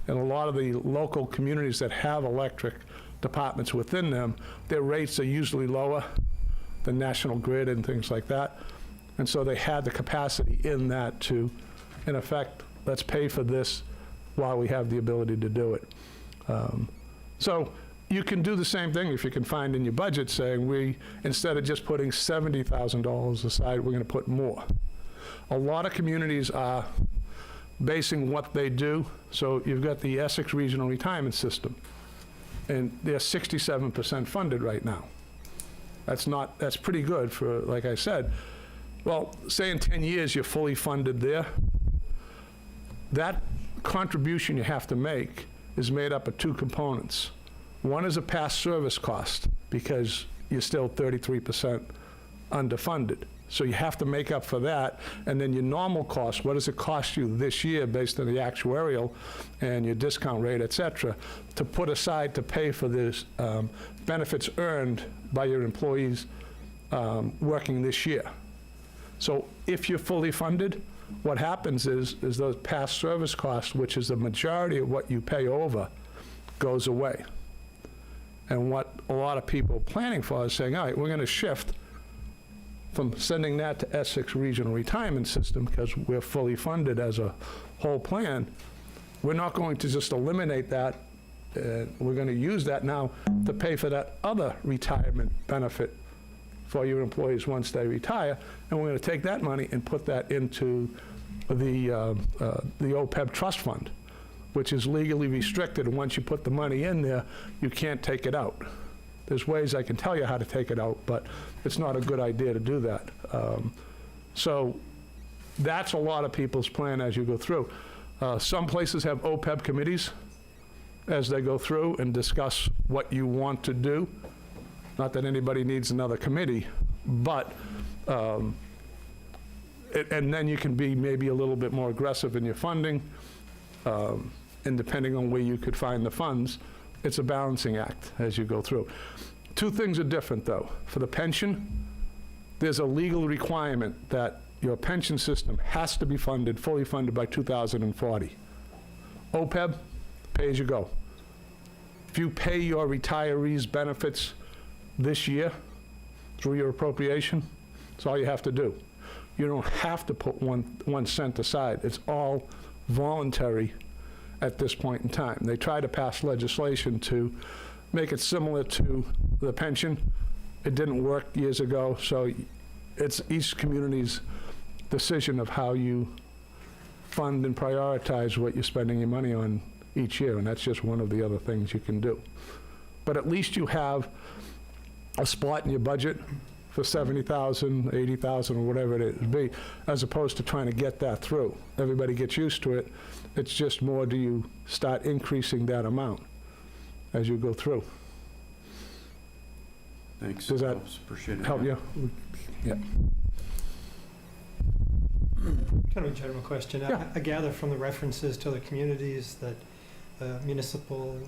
And a lot of the local communities that have electric departments within them, their rates are usually lower than National Grid and things like that. And so they had the capacity in that to, in effect, let's pay for this while we have the ability to do it. So you can do the same thing if you can find in your budget saying instead of just putting $70,000 aside, we're going to put more. A lot of communities are basing what they do. So you've got the Essex Regional Retirement System, and they're 67% funded right now. That's pretty good for, like I said, well, say in 10 years you're fully funded there. That contribution you have to make is made up of two components. One is a past service cost, because you're still 33% underfunded. So you have to make up for that. And then your normal cost, what does it cost you this year based on the actuarial and your discount rate, et cetera, to put aside to pay for this benefits earned by your employees working this year. So if you're fully funded, what happens is those past service costs, which is the majority of what you pay over, goes away. And what a lot of people are planning for is saying, all right, we're going to shift from sending that to Essex Regional Retirement System because we're fully funded as a whole plan. We're not going to just eliminate that. We're going to use that now to pay for that other retirement benefit for your employees once they retire, and we're going to take that money and put that into the OPEB trust fund, which is legally restricted, and once you put the money in there, you can't take it out. There's ways I can tell you how to take it out, but it's not a good idea to do that. So that's a lot of people's plan as you go through. Some places have OPEB committees as they go through and discuss what you want to do. Not that anybody needs another committee, but, and then you can be maybe a little bit more aggressive in your funding, and depending on where you could find the funds, it's a balancing act as you go through. Two things are different, though. For the pension, there's a legal requirement that your pension system has to be funded, fully funded by 2040. OPEB, pay as you go. If you pay your retirees' benefits this year through your appropriation, that's all you have to do. You don't have to put one cent aside. It's all voluntary at this point in time. They try to pass legislation to make it similar to the pension. It didn't work years ago, so it's each community's decision of how you fund and prioritize what you're spending your money on each year, and that's just one of the other things you can do. But at least you have a spot in your budget for $70,000, $80,000, or whatever it would be, as opposed to trying to get that through. Everybody gets used to it. It's just more, do you start increasing that amount as you go through? Thanks. Does that Helps. Appreciate it. help you? Yeah. Kind of a general question. Yeah. I gather from the references to other communities that municipal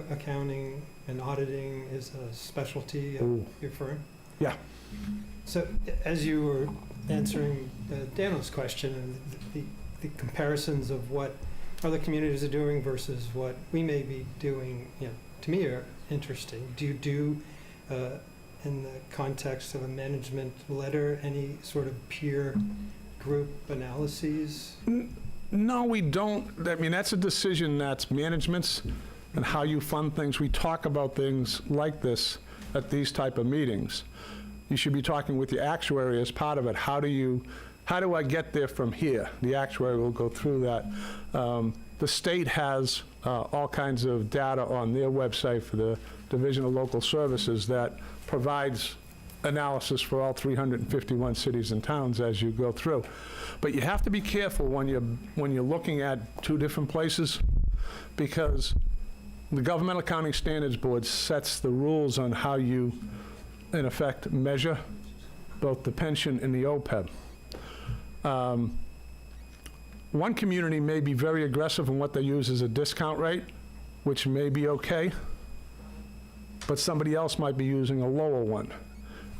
accounting and auditing is a specialty of Ooh. your firm? Yeah. So as you were answering Daniel's question and the comparisons of what other communities are doing versus what we may be doing, to me are interesting. Do you do, in the context of a management letter, any sort of peer group analyses? No, we don't. I mean, that's a decision that's management's and how you fund things. We talk about things like this at these type of meetings. You should be talking with the actuary as part of it. How do I get there from here? The actuary will go through that. The state has all kinds of data on their website for the Division of Local Services that provides analysis for all 351 cities and towns as you go through. But you have to be careful when you're looking at two different places, because the Government Accounting Standards Board sets the rules on how you, in effect, measure both the pension and the OPEB. One community may be very aggressive in what they use as a discount rate, which may be okay, but somebody else might be using a lower one.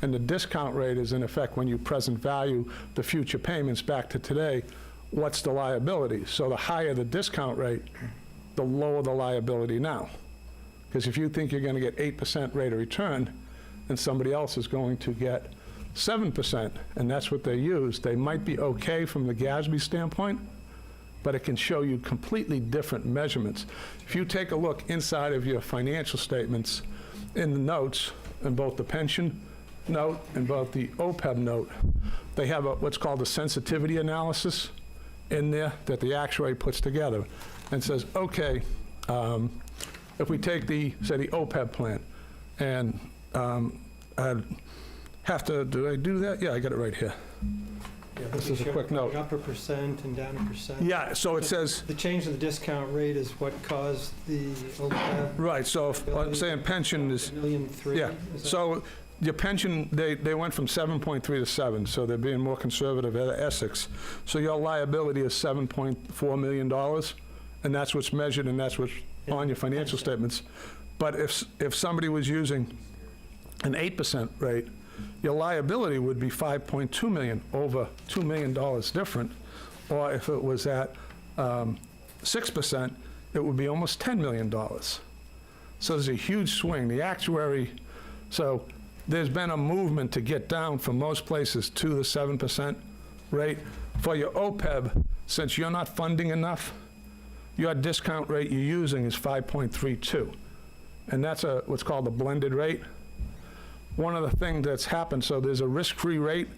And the discount rate is, in effect, when you present value the future payments back to today, what's the liability? So the higher the discount rate, the lower the liability now. Because if you think you're going to get 8% rate of return, and somebody else is going to get 7%, and that's what they use, they might be okay from the GASB standpoint, but it can show you completely different measurements. If you take a look inside of your financial statements, in the notes, in both the pension note and both the OPEB note, they have what's called a sensitivity analysis in there that the actuary puts together and says, okay, if we take say the OPEB plan, and I'd have to, do I do that? Yeah, I got it right here. Yeah, This you is a showed quick note. Up 1% and down 1%. Yeah, so it says, The change in the discount rate is what caused the OPEB right, so if, saying pension is, $1.3 million. yeah, Is that- so your pension, they went from 7.3 to 7, so they're being more conservative at Essex. So your liability is $7.4 million, and that's what's measured, and that's what's on your financial statements. But if somebody was using an 8% rate, your liability would be $5.2 million, over $2 million different. Or if it was at 6%, it would be almost $10 million. So there's a huge swing. The actuary, so there's been a movement to get down from most places to the 7% rate. For your OPEB, since you're not funding enough, your discount rate you're using is 5.32. And that's what's called a blended rate. One of the things that's happened, so there's a risk-free rate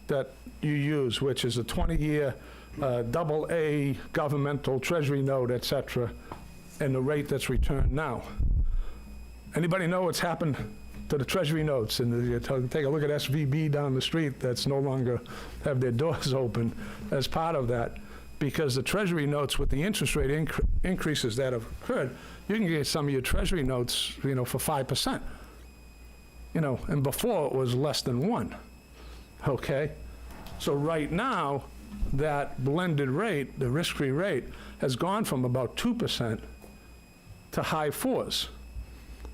that you use, which is a 20-year AA governmental treasury note, et cetera, and the rate that's returned now. Anybody know what's happened to the treasury notes? And you take a look at SVB down the street that's no longer have their doors open as part of that, because the treasury notes with the interest rate increases that have occurred, you can get some of your treasury notes, for 5%. And before it was less than 1, okay? So right now, that blended rate, the risk-free rate, has gone from about 2% to high 4s,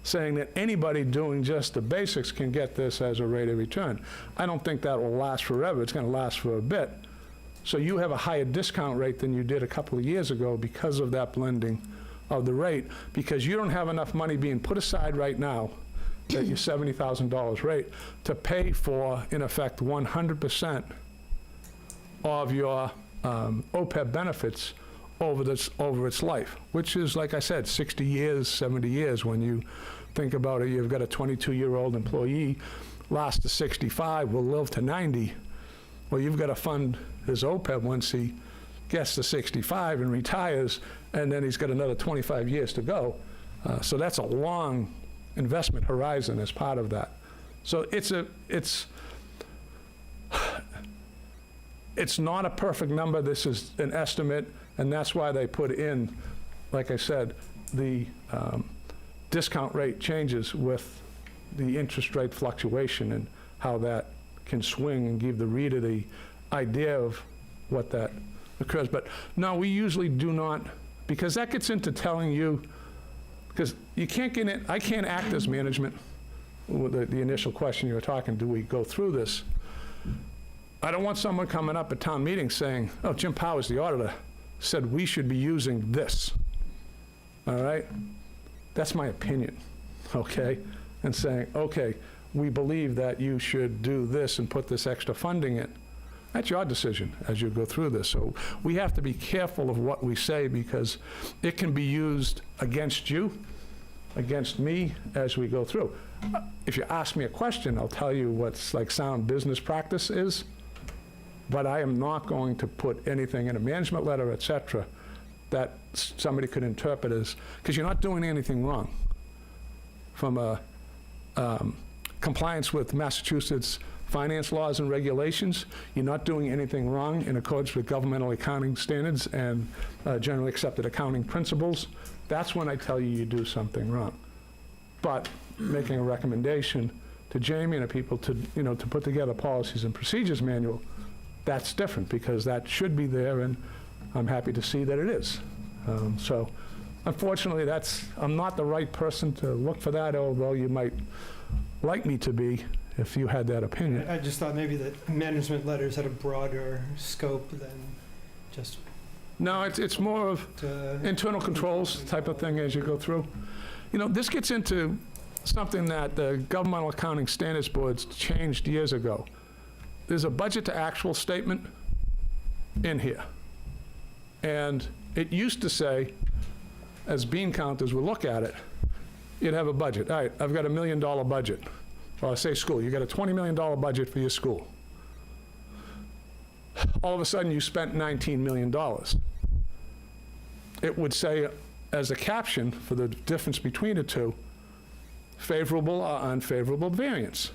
saying that anybody doing just the basics can get this as a rate of return. I don't think that will last forever. It's going to last for a bit. So you have a higher discount rate than you did a couple of years ago because of that blending of the rate, because you don't have enough money being put aside right now at your $70,000 rate to pay for, in effect, 100% of your OPEB benefits over its life, which is, like I said, 60 years, 70 years. When you think about it, you've got a 22-year-old employee, lasts to 65, will live to 90. Well, you've got to fund his OPEB once he gets to 65 and retires, and then he's got another 25 years to go. So that's a long investment horizon as part of that. So it's not a perfect number. This is an estimate, and that's why they put in, like I said, the discount rate changes with the interest rate fluctuation and how that can swing and give the reader the idea of what that occurs. But no, we usually do not, because that gets into telling you, because you can't get in, I can't act as management. With the initial question you were talking, do we go through this? I don't want someone coming up at town meeting saying, oh, Jim Powers, the auditor, said we should be using this. All right? That's my opinion, okay? And saying, okay, we believe that you should do this and put this extra funding in. That's your decision as you go through this. So we have to be careful of what we say because it can be used against you, against me as we go through. If you ask me a question, I'll tell you what's like sound business practice is, but I am not going to put anything in a management letter, et cetera, that somebody could interpret as, because you're not doing anything wrong. From a compliance with Massachusetts finance laws and regulations, you're not doing anything wrong in accordance with governmental accounting standards and generally accepted accounting principles. That's when I tell you you do something wrong. But making a recommendation to Jamie and the people to, to put together policies and procedures manual, that's different because that should be there, and I'm happy to see that it is. So unfortunately, I'm not the right person to look for that, although you might like me to be if you had that opinion. I just thought maybe that management letters had a broader scope than just... No, it's more of internal controls type of thing as you go through. This gets into something that the Governmental Accounting Standards Boards changed years ago. There's a budget to actual statement in here. And it used to say, as bean counters would look at it, you'd have a budget. All right, I've got $1 million budget. Well, I say school, you got a $20 million budget for your school. All of a sudden, you spent $19 million. It would say, as a caption for the difference between the two, favorable or unfavorable variance.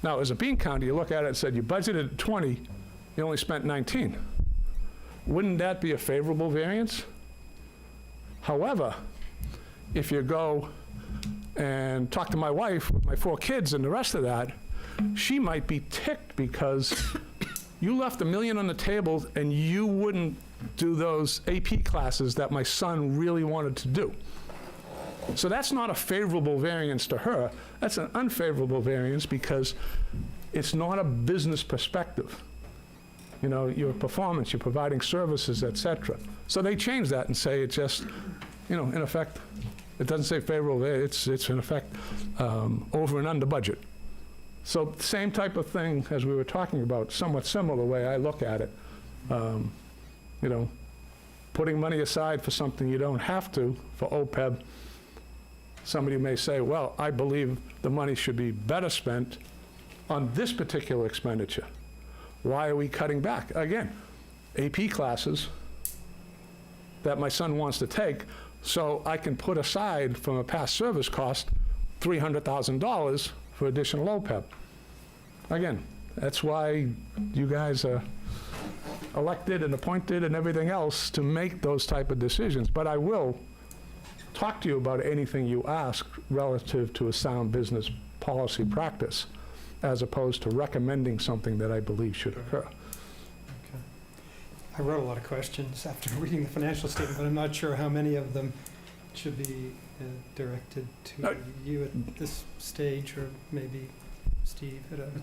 Now, as a bean counter, you look at it and said, you budgeted 20, you only spent 19. Wouldn't that be a favorable variance? However, if you go and talk to my wife with my 4 kids and the rest of that, she might be ticked because you left $1 million on the table and you wouldn't do those AP classes that my son really wanted to do. So that's not a favorable variance to her. That's an unfavorable variance because it's not a business perspective. Your performance, you're providing services, et cetera. So they change that and say it's just, in effect, it doesn't say favorable, it's in effect over and under budget. So same type of thing as we were talking about, somewhat similar the way I look at it. Putting money aside for something you don't have to, for OPEB, somebody may say, well, I believe the money should be better spent on this particular expenditure. Why are we cutting back? Again, AP classes that my son wants to take, so I can put aside from a past service cost $300,000 for additional OPEB. Again, that's why you guys are elected and appointed and everything else to make those type of decisions. But I will talk to you about anything you ask relative to a sound business policy practice, as opposed to recommending something that I believe should occur. I wrote a lot of questions after reading the financial statement, but I'm not sure how many of them should be directed to you at this stage, or maybe Steve at another.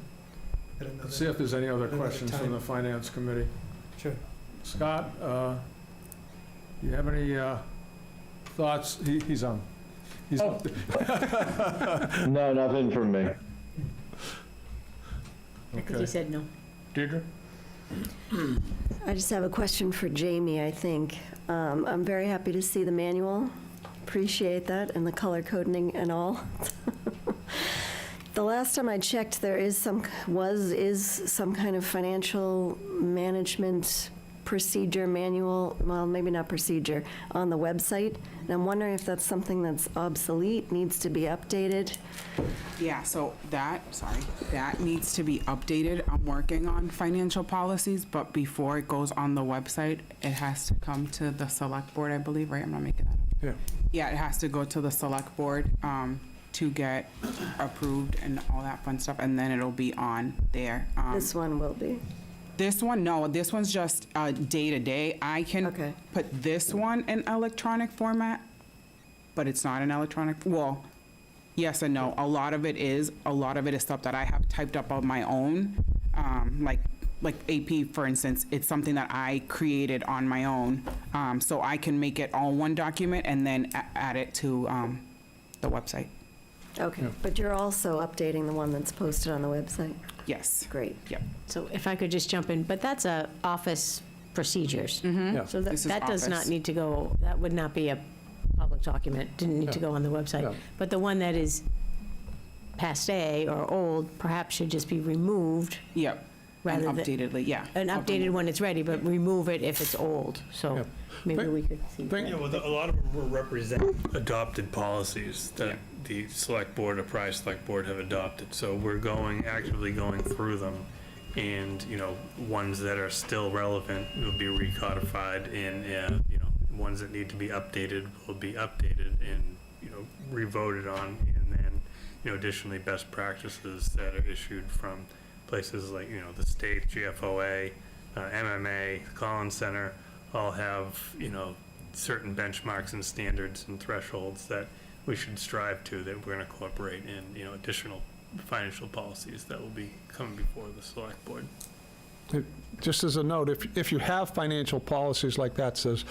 Let's see if there's any other another questions from time. the Finance Committee. Sure. Scott, you have any thoughts? He's on. He's up there. No, nothing from me. Because he said no. Deirdre? I just have a question for Jamie, I think. I'm very happy to see the manual. Appreciate that, and the color coding and all. The last time I checked, there is some kind of financial management procedure manual, well, maybe not procedure, on the website. And I'm wondering if that's something that's obsolete, needs to be updated. Yeah, so that needs to be updated. I'm working on financial policies, but before it goes on the website, it has to come to the select board, I believe, right? I'm not making that up. Yeah. Yeah, it has to go to the select board. to get approved and all that fun stuff, and then it'll be on there. This one will be. This one, no, this one's just day-to-day. I can Okay. put this one in electronic format, but it's not an electronic, well, yes and no. A lot of it is stuff that I have typed up on my own, like AP, for instance. It's something that I created on my own, so I can make it all one document and then add it to the website. Okay, but you're also updating the one that's posted on the website? Yes. Great. Yep. So if I could just jump in, but that's office procedures. Yeah. So This is that does not office. need to go, that would not be a public document, didn't need to go on the website. Yeah. But the one that is passe or old perhaps should just be removed, Yep. rather And than, updatedly, yeah. and updated when it's ready, but remove it if it's old. So Yeah. maybe we could see. Think- Yeah, well, a lot of them will represent adopted policies that the select board or prior select board have adopted. So we're actively going through them, and, ones that are still relevant will be recodified, and, ones that need to be updated will be updated and, revoted on, and then, additionally, best practices that are issued from places like, the state, GFOA, MMA, Collins Center, all have, certain benchmarks and standards and thresholds that we should strive to, that we're going to incorporate in, additional financial policies that will be coming before the select board. Just as a note, if you have financial policies like that says,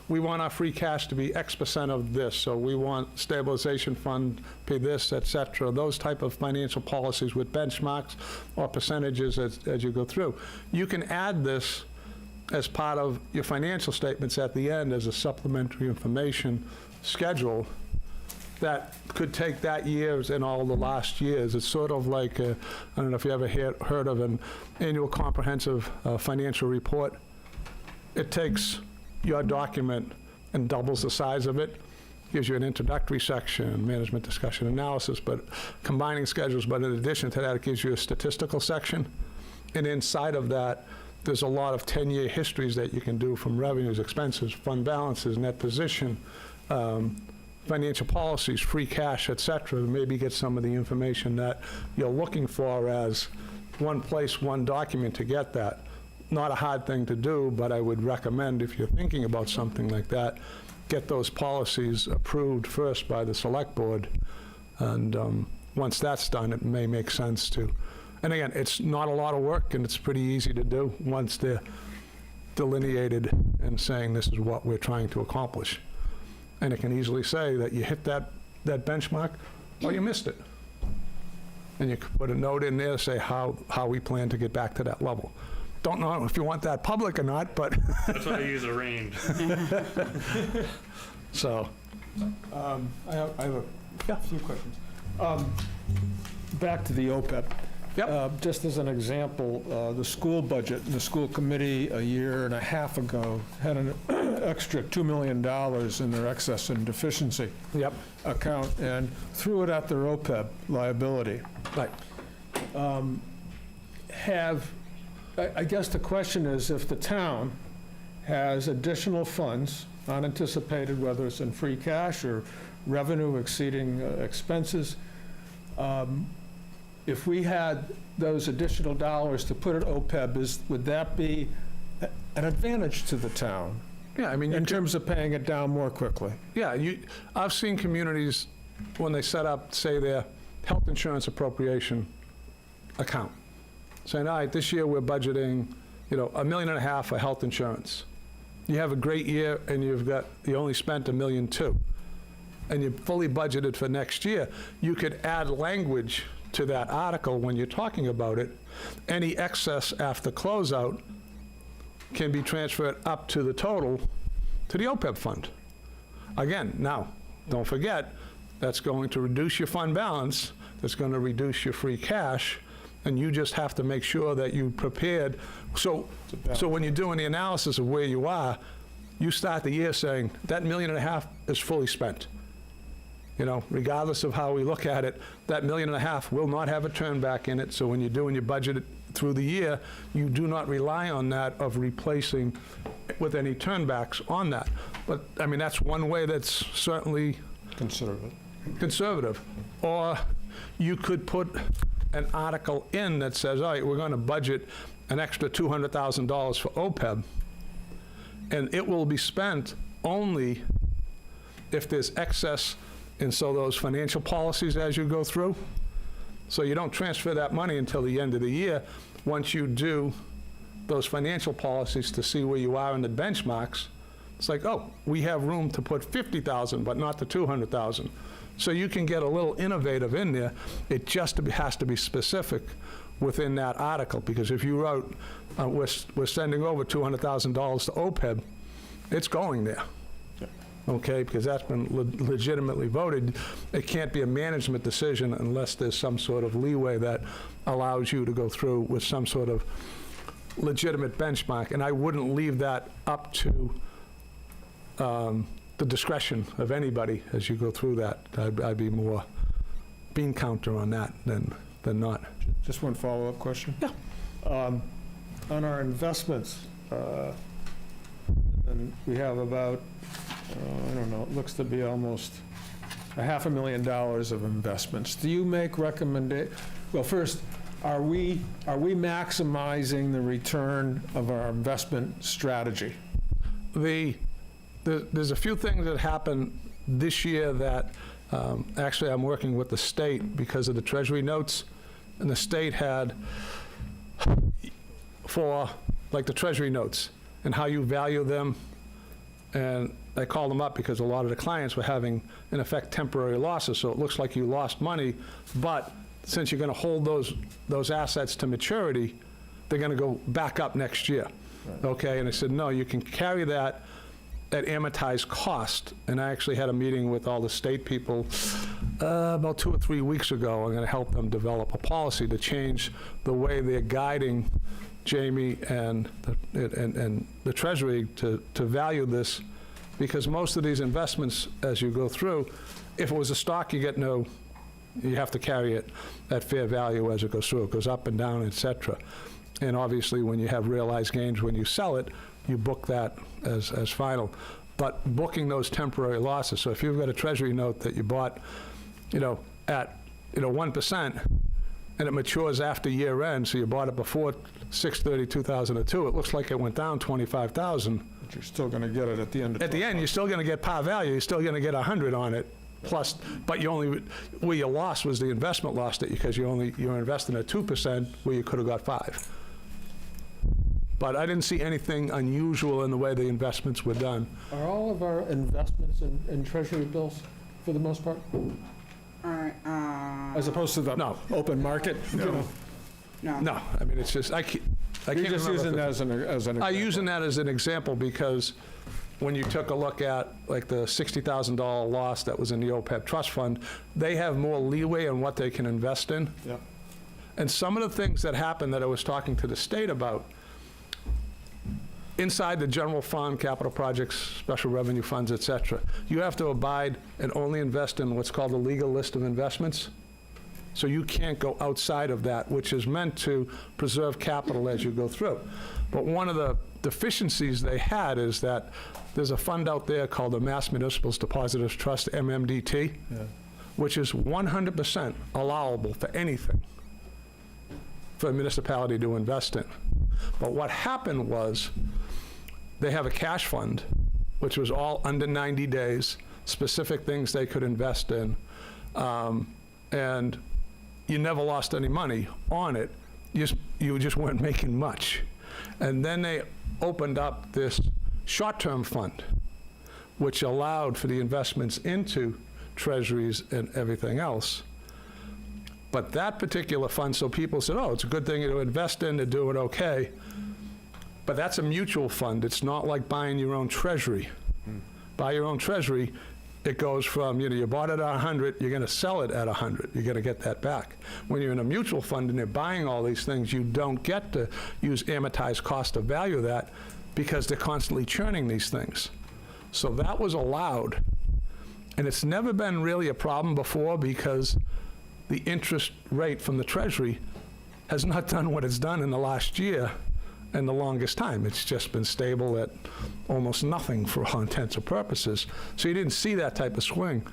we want our free cash to be X% of this, so we want stabilization fund pay this, et cetera, those type of financial policies with benchmarks or percentages as you go through. You can add this as part of your financial statements at the end as a supplementary information schedule that could take that year's and all the last years. It's sort of like, I don't know if you ever heard of an annual comprehensive financial report. It takes your document and doubles the size of it, gives you an introductory section, management discussion analysis, but combining schedules, but in addition to that, it gives you a statistical section. And inside of that, there's a lot of 10-year histories that you can do from revenues, expenses, fund balances, net position, financial policies, free cash, et cetera, maybe get some of the information that you're looking for as one place, one document to get that. Not a hard thing to do, but I would recommend, if you're thinking about something like that, get those policies approved first by the select board. And once that's done, it may make sense to. And again, it's not a lot of work, and it's pretty easy to do once they're delineated and saying this is what we're trying to accomplish. And it can easily say that you hit that benchmark or you missed it. And you could put a note in there to say how we plan to get back to that level. Don't know if you want that public or not, but. That's why I use a range. So. I have a few questions. Back to the OPEB. Yep. Just as an example, the school budget, the school committee a year and a half ago had an extra $2 million in their excess and deficiency account and threw it at their OPEB liability. Right. I guess the question is, if the town has additional funds, unanticipated, whether it's in free cash or revenue exceeding expenses, if we had those additional dollars to put at OPEB, would that be an advantage to the town? Yeah, I mean, in terms of paying it down more quickly? Yeah, I've seen communities, when they set up, say, their health insurance appropriation account, saying, all right, this year we're budgeting, $1.5 million for health insurance. You have a great year and you only spent $1.2 million, and you're fully budgeted for next year. You could add language to that article when you're talking about it. Any excess after closeout can be transferred up to the total to the OPEB fund. Again, now, don't forget, that's going to reduce your fund balance, that's going to reduce your free cash, and you just have to make sure that you prepared. So when you're doing the analysis of where you are, you start the year saying, that $1.5 million is fully spent. Regardless of how we look at it, that $1.5 million will not have a turn back in it. So when you're doing your budget through the year, you do not rely on that of replacing with any turnbacks on that. But I mean, that's one way that's certainly considerable. conservative. Or you could put an article in that says, all right, we're going to budget an extra $200,000 for OPEB, and it will be spent only if there's excess in those financial policies as you go through. So you don't transfer that money until the end of the year. Once you do those financial policies to see where you are in the benchmarks, it's like, oh, we have room to put 50,000, but not the 200,000. So you can get a little innovative in there. It just has to be specific within that article, because if you wrote, we're sending over $200,000 to OPEB, it's going there. Okay, because that's been legitimately voted. It can't be a management decision unless there's some sort of leeway that allows you to go through with some sort of legitimate benchmark. And I wouldn't leave that up to the discretion of anybody as you go through that. I'd be more bean counter on that than not. Just one follow-up question. Yeah. On our investments, and we have about, I don't know, it looks to be almost $500,000 of investments. Do you make well, first, are we maximizing the return of our investment strategy? There's a few things that happened this year that actually I'm working with the state because of the Treasury notes, and the state had for like the Treasury notes and how you value them, and I called them up because a lot of the clients were having, in effect, temporary losses, so it looks like you lost money, but since you're going to hold those assets to maturity, they're going to go back up next year. Right. Okay, and I said, no, you can carry that at amortized cost. And I actually had a meeting with all the state people about 2 or 3 weeks ago. I'm going to help them develop a policy to change the way they're guiding Jamie and the Treasury to value this, because most of these investments, as you go through, if it was a stock, you have to carry it at fair value as it goes through. It goes up and down, et cetera. And obviously, when you have realized gains when you sell it, you book that as final. But booking those temporary losses, so if you've got a Treasury note that you bought, at 1%, and it matures after year end, so you bought it before 6/30/2002, it looks like it went down 25,000. But you're still going to get it at the end of At the end, you're still going to get par value. You're still going to get 100 on it. Plus, but where you lost was the investment loss because you're investing at 2% where you could have got 5. But I didn't see anything unusual in the way the investments were done. Are all of our investments in Treasury bills for the most part? All right. As opposed to the open market? No. No, I mean, it's just, I can't You're just remember using that as an example. I'm using that as an example because when you took a look at like the $60,000 loss that was in the OPEB trust fund, they have more leeway on what they can invest in. Yep. And some of the things that happened that I was talking to the state about, inside the general fund, capital projects, special revenue funds, et cetera, you have to abide and only invest in what's called a legal list of investments. So you can't go outside of that, which is meant to preserve capital as you go through. But one of the deficiencies they had is that there's a fund out there called the Mass Municipals Depositors Trust, MMDT, which is 100% allowable for anything for a municipality to invest in. But what happened was they have a cash fund, which was all under 90 days, specific things they could invest in, and you never lost any money on it. You just weren't making much. And then they opened up this short-term fund, which allowed for the investments into treasuries and everything else. But that particular fund, so people said, oh, it's a good thing to invest in, to do it okay. But that's a mutual fund. It's not like buying your own treasury. Buy your own treasury, it goes from, you bought it at 100, you're going to sell it at 100. You're going to get that back. When you're in a mutual fund and you're buying all these things, you don't get to use amortized cost of value of that because they're constantly churning these things. So that was allowed. And it's never been really a problem before because the interest rate from the Treasury has not done what it's done in the last year and the longest time. It's just been stable at almost nothing for all intents and purposes. So you didn't see that type of swing.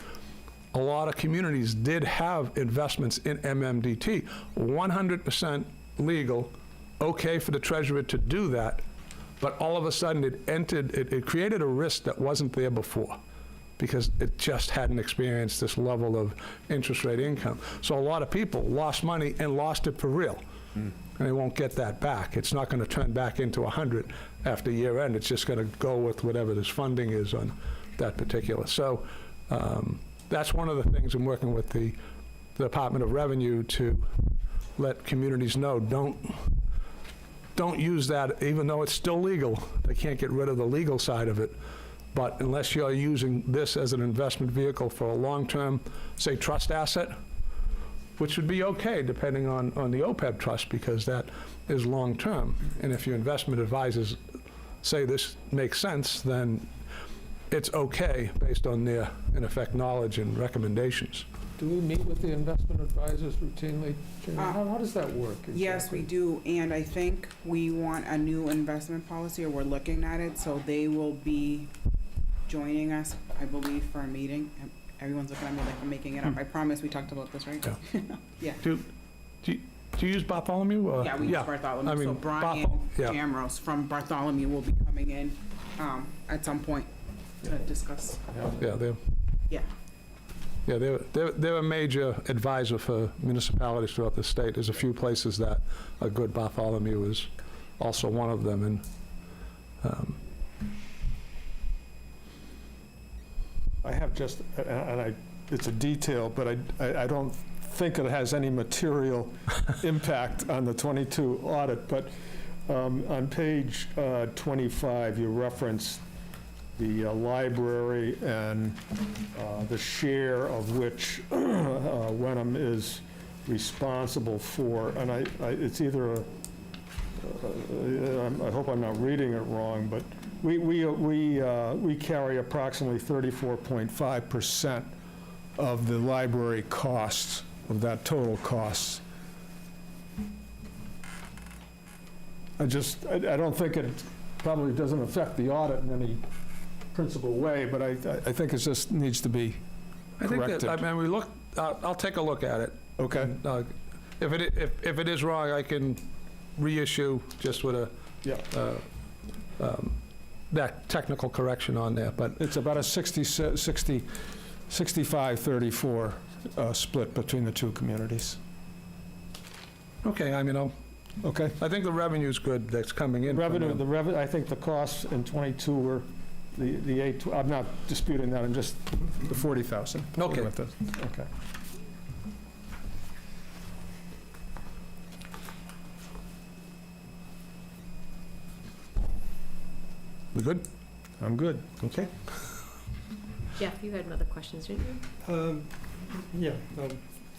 a lot of communities did have investments in MMDT, 100% legal, okay for the treasurer to do that, but all of a sudden it created a risk that wasn't there before, because it just hadn't experienced this level of interest rate income. So a lot of people lost money and lost it for real. And they won't get that back. It's not going to turn back into 100 after year end. It's just going to go with whatever this funding is on that particular. So that's one of the things I'm working with the Department of Revenue to let communities know. Don't use that, even though it's still legal. They can't get rid of the legal side of it. But unless you're using this as an investment vehicle for a long-term, say, trust asset, which would be okay depending on the OPEB trust, because that is long-term. And if your investment advisors say this makes sense, then it's okay based on their, in effect, knowledge and recommendations. Do we meet with the investment advisors routinely? Jane? How does that work? Yes, we do, and I think we want a new investment policy, or we're looking at it, so they will be joining us, I believe, for a meeting. Everyone's looking at me like I'm making it up. I promise we talked about this, right? Yeah. Do you use Bartholomew? Or? Yeah, we use Bartholomew. I mean, So Brian Jamros from Bartholomew will be coming in at some point to discuss. Yeah, they're a major advisor for municipalities throughout the state. There's a few places that are good. Bartholomew is also one of them. And I have just, and it's a detail, but I don't think it has any material impact on the 22 audit, but on page 25, you reference the library and the share of which Wenham is responsible for, and it's either I hope I'm not reading it wrong, but we carry approximately 34.5% of the library costs, of that total costs. I don't think it probably doesn't affect the audit in any principal way, but I think it just needs to be corrected. I think that, I mean, I'll take a look at it. Okay. If it is wrong, I can reissue just with that technical correction on there, but it's about a 65-34 split between the two communities. okay. I mean, Okay. I think the revenue's good that's coming in. Revenue, I think the costs in '22 were the 8. I'm not disputing that. I'm just the 40,000. Okay. Okay. We good? I'm good. Okay. Jeff, you had another questions, didn't you? Yeah, I'll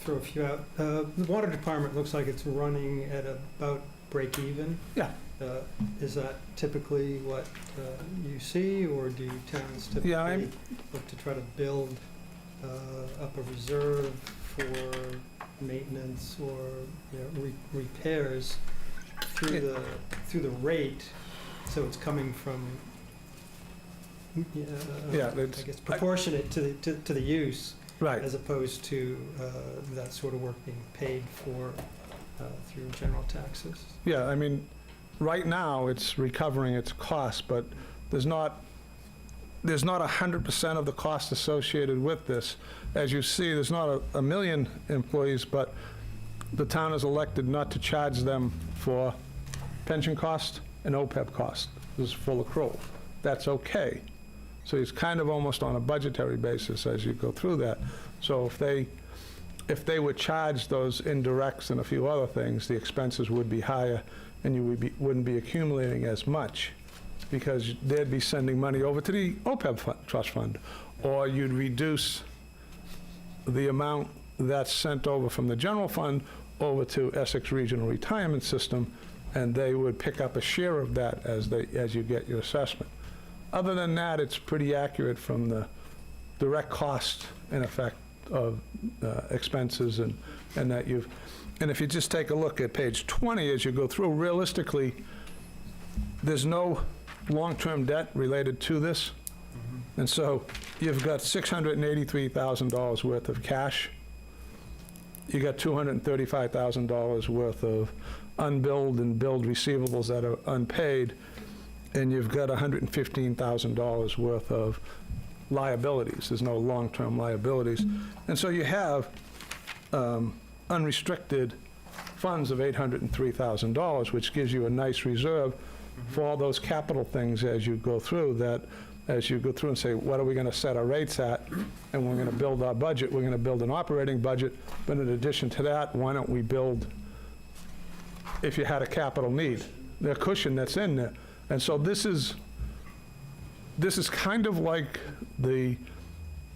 throw a few out. The water department looks like it's running at about break even. Yeah. Is that typically what you see, or do towns typically look to try to build up a reserve for maintenance or repairs through the rate, so it's coming from I guess proportionate to the use, Right. as opposed to that sort of work being paid for through general taxes? Yeah, I mean, right now, it's recovering its costs, but there's not 100% of the cost associated with this. As you see, there's not a million employees, but the town has elected not to charge them for pension cost and OPEB cost. This is full accrual. That's okay. So it's kind of almost on a budgetary basis as you go through that. So if they would charge those indirects and a few other things, the expenses would be higher, and you wouldn't be accumulating as much, because they'd be sending money over to the OPEB trust fund, or you'd reduce the amount that's sent over from the general fund over to Essex Regional Retirement System, and they would pick up a share of that as you get your assessment. Other than that, it's pretty accurate from the direct cost, in effect, of expenses and that you've. And if you just take a look at page 20 as you go through, realistically, there's no long-term debt related to this. And so you've got $683,000 worth of cash. You got $235,000 worth of unbilled and billed receivables that are unpaid, and you've got $115,000 worth of liabilities. There's no long-term liabilities. And so you have unrestricted funds of $803,000, which gives you a nice reserve for all those capital things as you go through and say, what are we going to set our rates at? And we're going to build our budget. We're going to build an operating budget. But in addition to that, why don't we build, if you had a capital need, the cushion that's in there. And so this is kind of like the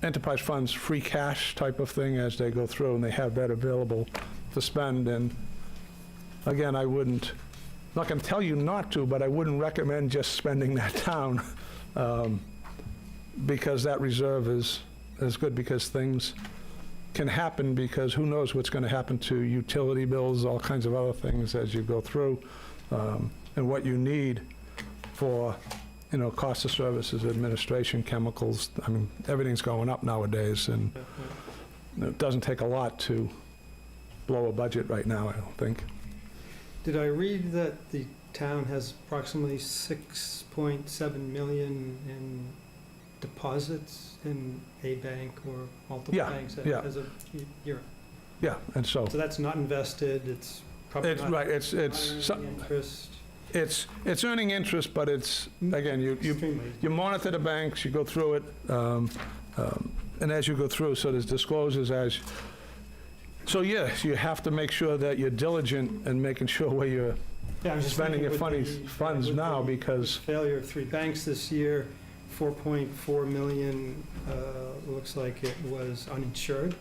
enterprise funds free cash type of thing as they go through, and they have that available to spend. And again, I'm not going to tell you not to, but I wouldn't recommend just spending that down because that reserve is good, because things can happen, because who knows what's going to happen to utility bills, all kinds of other things as you go through, and what you need for, cost of services, administration, chemicals. I mean, everything's going up nowadays, and it doesn't take a lot to blow a budget right now, I don't think. Did I read that the town has approximately 6.7 million in deposits in a bank or multiple Yeah, banks yeah. as of year? Yeah, and so, So that's not invested, it's probably it's not right, it's earning interest? It's earning interest, but it's, again, you Extremely. monitor the banks, you go through it, and as you go through, so there's disclosures as, so yes, you have to make sure that you're diligent in making sure where you're Yeah, I'm just spending your thinking with funds with now, the because, failure of 3 banks this year, 4.4 million, looks like it was uninsured,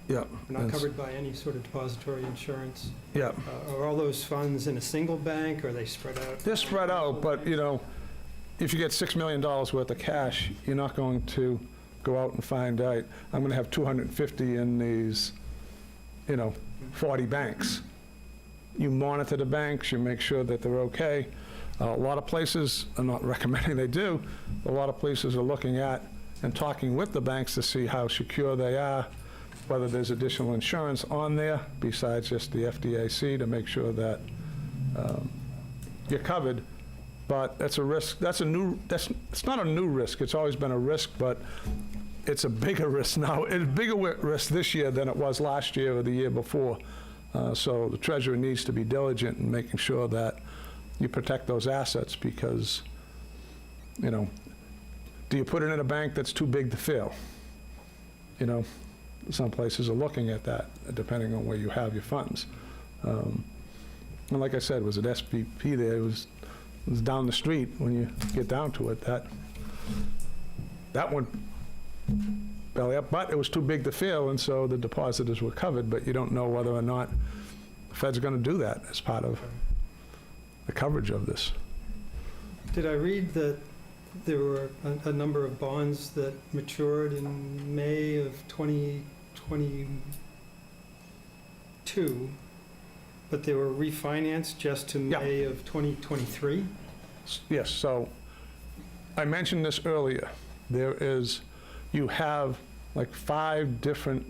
yeah. not covered by any sort of depository insurance. Yeah, Are all those funds in a single bank, or are they spread out? they're spread out, but, if you get $6 million worth of cash, you're not going to go out and find out, I'm going to have 250 in these, 40 banks. You monitor the banks, you make sure that they're okay. A lot of places, I'm not recommending they do, a lot of places are looking at and talking with the banks to see how secure they are, whether there's additional insurance on there besides just the FDIC to make sure that you're covered. But that's a risk, it's not a new risk, it's always been a risk, but it's a bigger risk now. It's a bigger risk this year than it was last year or the year before. So the treasurer needs to be diligent in making sure that you protect those assets, because, do you put it in a bank that's too big to fail? Some places are looking at that, depending on where you have your funds. And like I said, was it SVP there? It was down the street when you get down to it. That one belly up, but it was too big to fail, and so the depositors were covered, but you don't know whether or not the Fed's going to do that as part of the coverage of this. Did I read that there were a number of bonds that matured in May of 2022, but they were refinanced just to Yeah. May of 2023? Yes, so I mentioned this earlier. You have like 5 different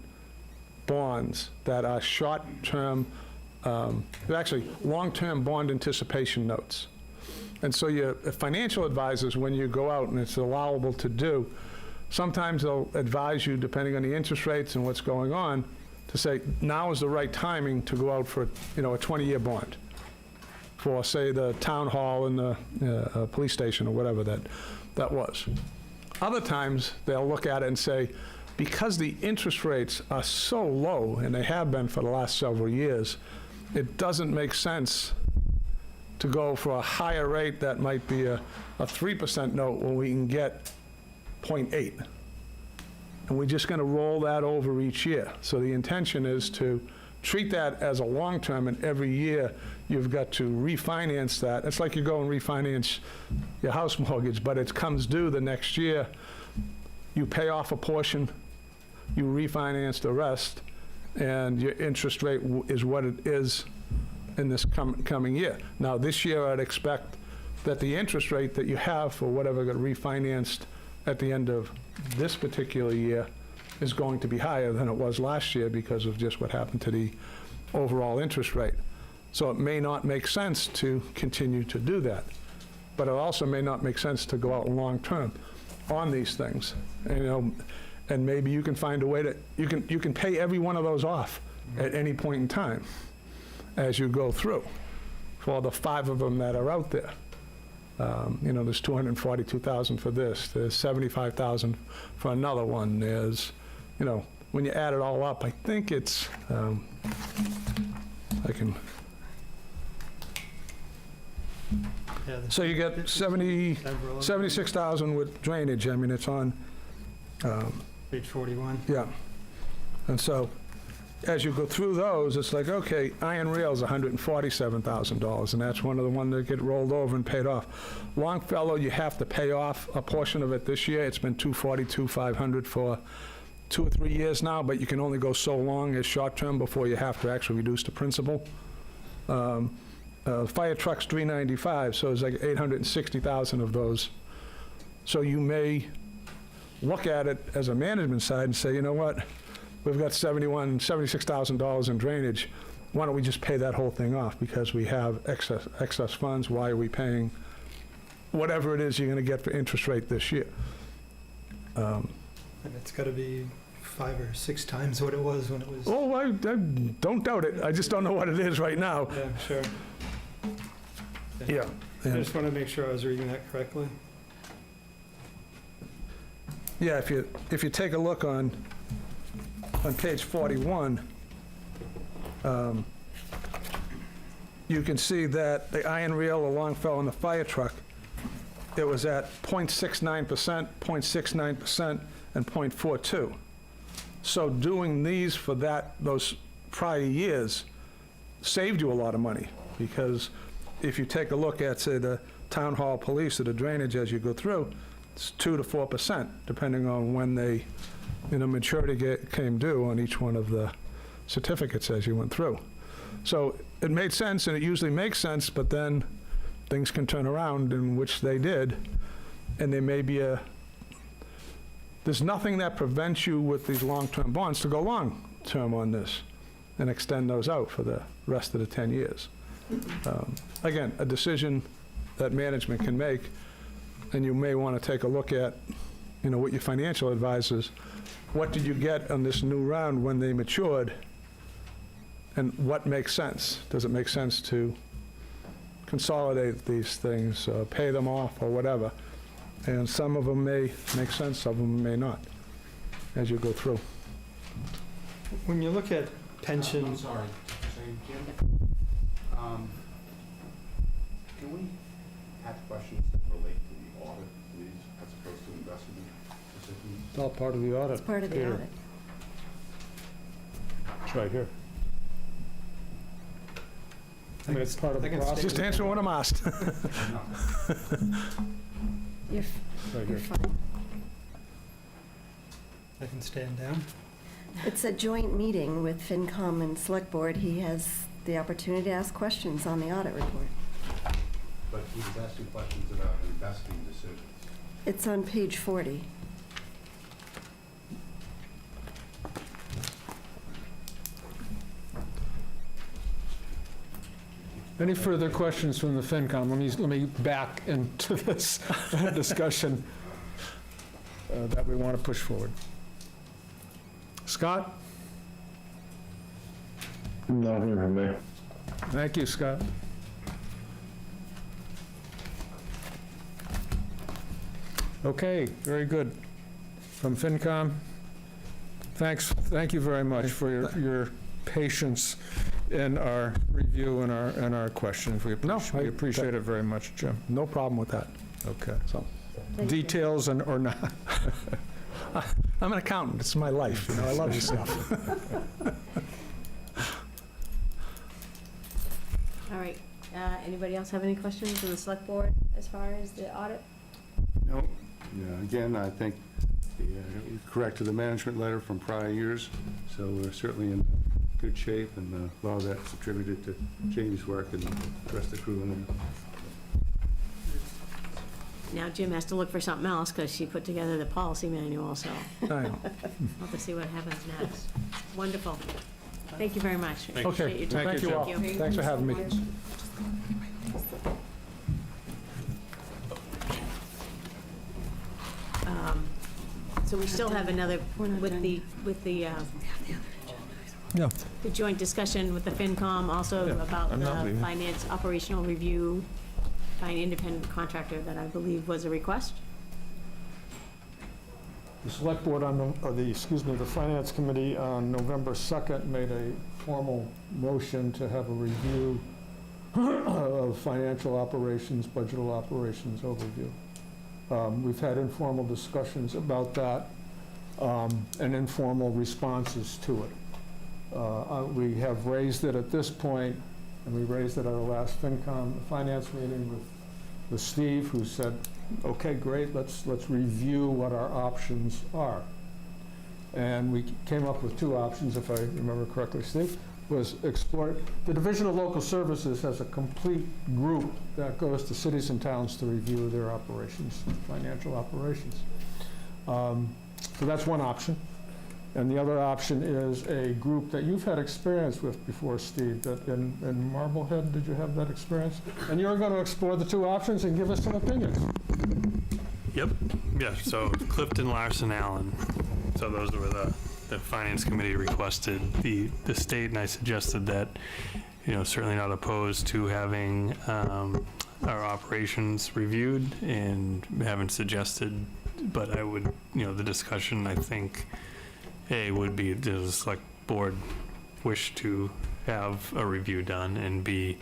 bonds that are short-term, they're actually long-term bond anticipation notes. And so your financial advisors, when you go out and it's allowable to do, sometimes they'll advise you, depending on the interest rates and what's going on, to say, now is the right timing to go out for, a 20-year bond for, say, the town hall and the police station or whatever that was. Other times, they'll look at it and say, because the interest rates are so low, and they have been for the last several years, it doesn't make sense to go for a higher rate that might be a 3% note when we can get 0.8. And we're just going to roll that over each year. So the intention is to treat that as a long-term, and every year you've got to refinance that. It's like you go and refinance your house mortgage, but it comes due the next year. You pay off a portion, you refinance the rest, and your interest rate is what it is in this coming year. Now, this year, I'd expect that the interest rate that you have for whatever got refinanced at the end of this particular year is going to be higher than it was last year because of just what happened to the overall interest rate. So it may not make sense to continue to do that. But it also may not make sense to go out long-term on these things. And maybe you can find a way that you can pay every one of those off at any point in time as you go through for the 5 of them that are out there. There's $242,000 for this, there's $75,000 for another one, there's, when you add it all up, I think it's, so you get 76,000 with drainage, I mean, it's on, Page 41. yeah. And so, as you go through those, it's like, okay, iron rail's $147,000, and that's one of the ones that get rolled over and paid off. Longfellow, you have to pay off a portion of it this year. It's been $242,500 for 2 or 3 years now, but you can only go so long as short-term before you have to actually reduce the principal. Fire truck's $395, so it's like $860,000 of those. So you may look at it as a management side and say, you know what, we've got $76,000 in drainage. Why don't we just pay that whole thing off because we have excess funds? Why are we paying whatever it is you're going to get for interest rate this year? And it's got to be 5 or 6 times what it was when it was. Oh, I don't doubt it. I just don't know what it is right now. Yeah, sure. Yeah. I just want to make sure I was reading that correctly. Yeah, if you take a look on page 41, you can see that the iron rail, the Longfellow, and the fire truck, it was at 0.69%, 0.69%, and 0.42. So doing these for those prior years saved you a lot of money, because if you take a look at, say, the town hall police or the drainage as you go through, it's 2 to 4%, depending on when they, maturity came due on each one of the certificates as you went through. So it made sense, and it usually makes sense, but then things can turn around, in which they did, and there may be there's nothing that prevents you with these long-term bonds to go long-term on this and extend those out for the rest of the 10 years. Again, a decision that management can make, and you may want to take a look at, with your financial advisors, what did you get on this new round when they matured, and what makes sense? Does it make sense to consolidate these things, pay them off, or whatever? And some of them may make sense, some of them may not, as you go through. When you look at pension. I'm sorry, Jim, can we ask questions that relate to the audit, please, as opposed to investment decisions? It's all part of the audit. It's part of the Peter. audit. It's right here. I mean, it's part of the I can process. Just answer what I'm asked. You're Right you're here. fine. I can stand down. It's a joint meeting with FinCom and Select Board. He has the opportunity to ask questions on the audit report. But he was asking questions about investing decisions. It's on page 40. Any further questions from the FinCom? Let me back into this discussion that we want to push forward. Scott? Nothing from me. Thank you, Scott. Okay, very good. From FinCom, thank you very much for your patience in our review and our questions. We appreciate it very much, Jim. No problem with that. Okay. So, Thank you. Details or not? I'm an accountant, it's my life, I love this stuff. All right. Anybody else have any questions from the select board as far as the audit? No. Yeah, again, I think we corrected the management letter from prior years, so we're certainly in good shape, and a lot of that's attributed to Jamie's work and the rest of the crew in there. Now Jim has to look for something else because she put together the policy manual, so I know. we'll have to see what happens next. Wonderful. Thank you very much. Okay, Appreciate your time. thank you all. Thanks for having me. So we still have another, with the Yeah. the joint discussion with the FinCom, also Yeah, about I'm not the leaving. finance operational review by an independent contractor that I believe was a request. The select board the finance committee on November 2nd made a formal motion to have a review of financial operations, budgetal operations overview. We've had informal discussions about that, and informal responses to it. We have raised it at this point, and we raised it at our last FinCom finance meeting with Steve, who said, okay, great, let's review what our options are. And we came up with two options, if I remember correctly, Steve, was explore, the Division of Local Services has a complete group that goes to cities and towns to review their operations, financial operations. So that's one option. And the other option is a group that you've had experience with before, Steve, that in Marblehead, did you have that experience? And you're going to explore the two options and give us some opinions. Yep, yeah, so Clifton, Larson, Allen. So those were the Finance Committee requested the state, and I suggested that, certainly not opposed to having our operations reviewed, and haven't suggested, but I would, the discussion, I think, A, would be, does the select board wish to have a review done, and B,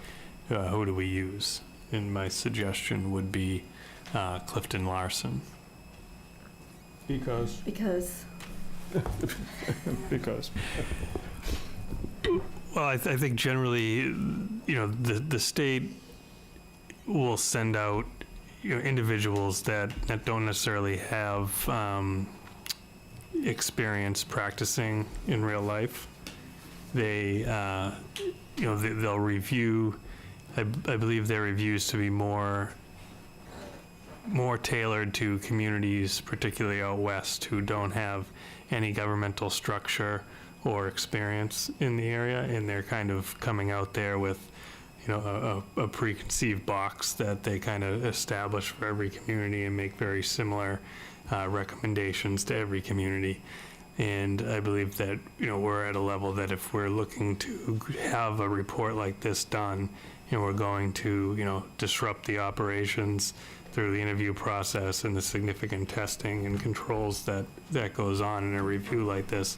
who do we use? And my suggestion would be Clifton Larson. Because? Because Because. Well, I think generally, the state will send out, individuals that don't necessarily have experience practicing in real life. They, they'll review. I believe their reviews to be more tailored to communities, particularly out west, who don't have any governmental structure or experience in the area, and they're kind of coming out there with, a preconceived box that they kind of establish for every community and make very similar recommendations to every community. And I believe that, we're at a level that if we're looking to have a report like this done, and we're going to, disrupt the operations through the interview process and the significant testing and controls that goes on in a review like this,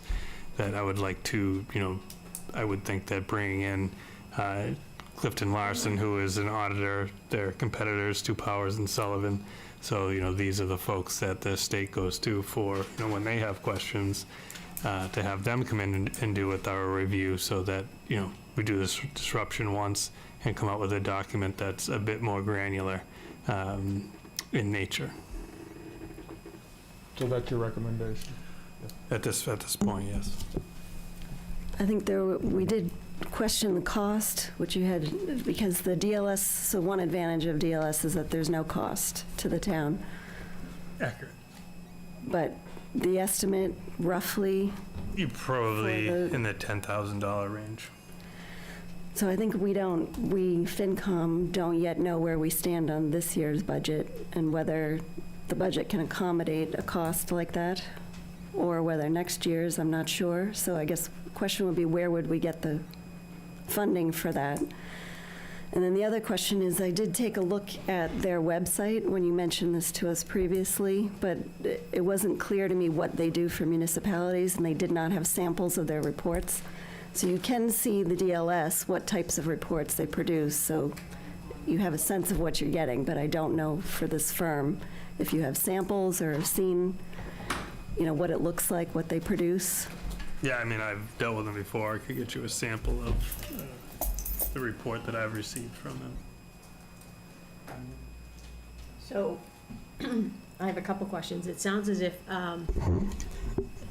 that I would like to, I would think that bringing in Clifton Larson, who is an auditor, their competitors, Two Powers and Sullivan. So, these are the folks that the state goes to for, when they have questions, to have them come in and do a thorough review, so that, we do this disruption once and come up with a document that's a bit more granular in nature. So that's your recommendation? At this point, yes. I think we did question the cost, which you had, because the DLS, so one advantage of DLS is that there's no cost to the town. Accurate. But the estimate roughly, You probably in the $10,000 range. so I think we FinCom don't yet know where we stand on this year's budget and whether the budget can accommodate a cost like that, or whether next year's, I'm not sure. So I guess the question would be, where would we get the funding for that? And then the other question is, I did take a look at their website when you mentioned this to us previously, but it wasn't clear to me what they do for municipalities, and they did not have samples of their reports. So you can see the DLS, what types of reports they produce, so you have a sense of what you're getting, but I don't know for this firm if you have samples or have seen, what it looks like, what they produce. Yeah, I mean, I've dealt with them before. I could get you a sample of the report that I've received from them. So, I have a couple questions. It sounds as if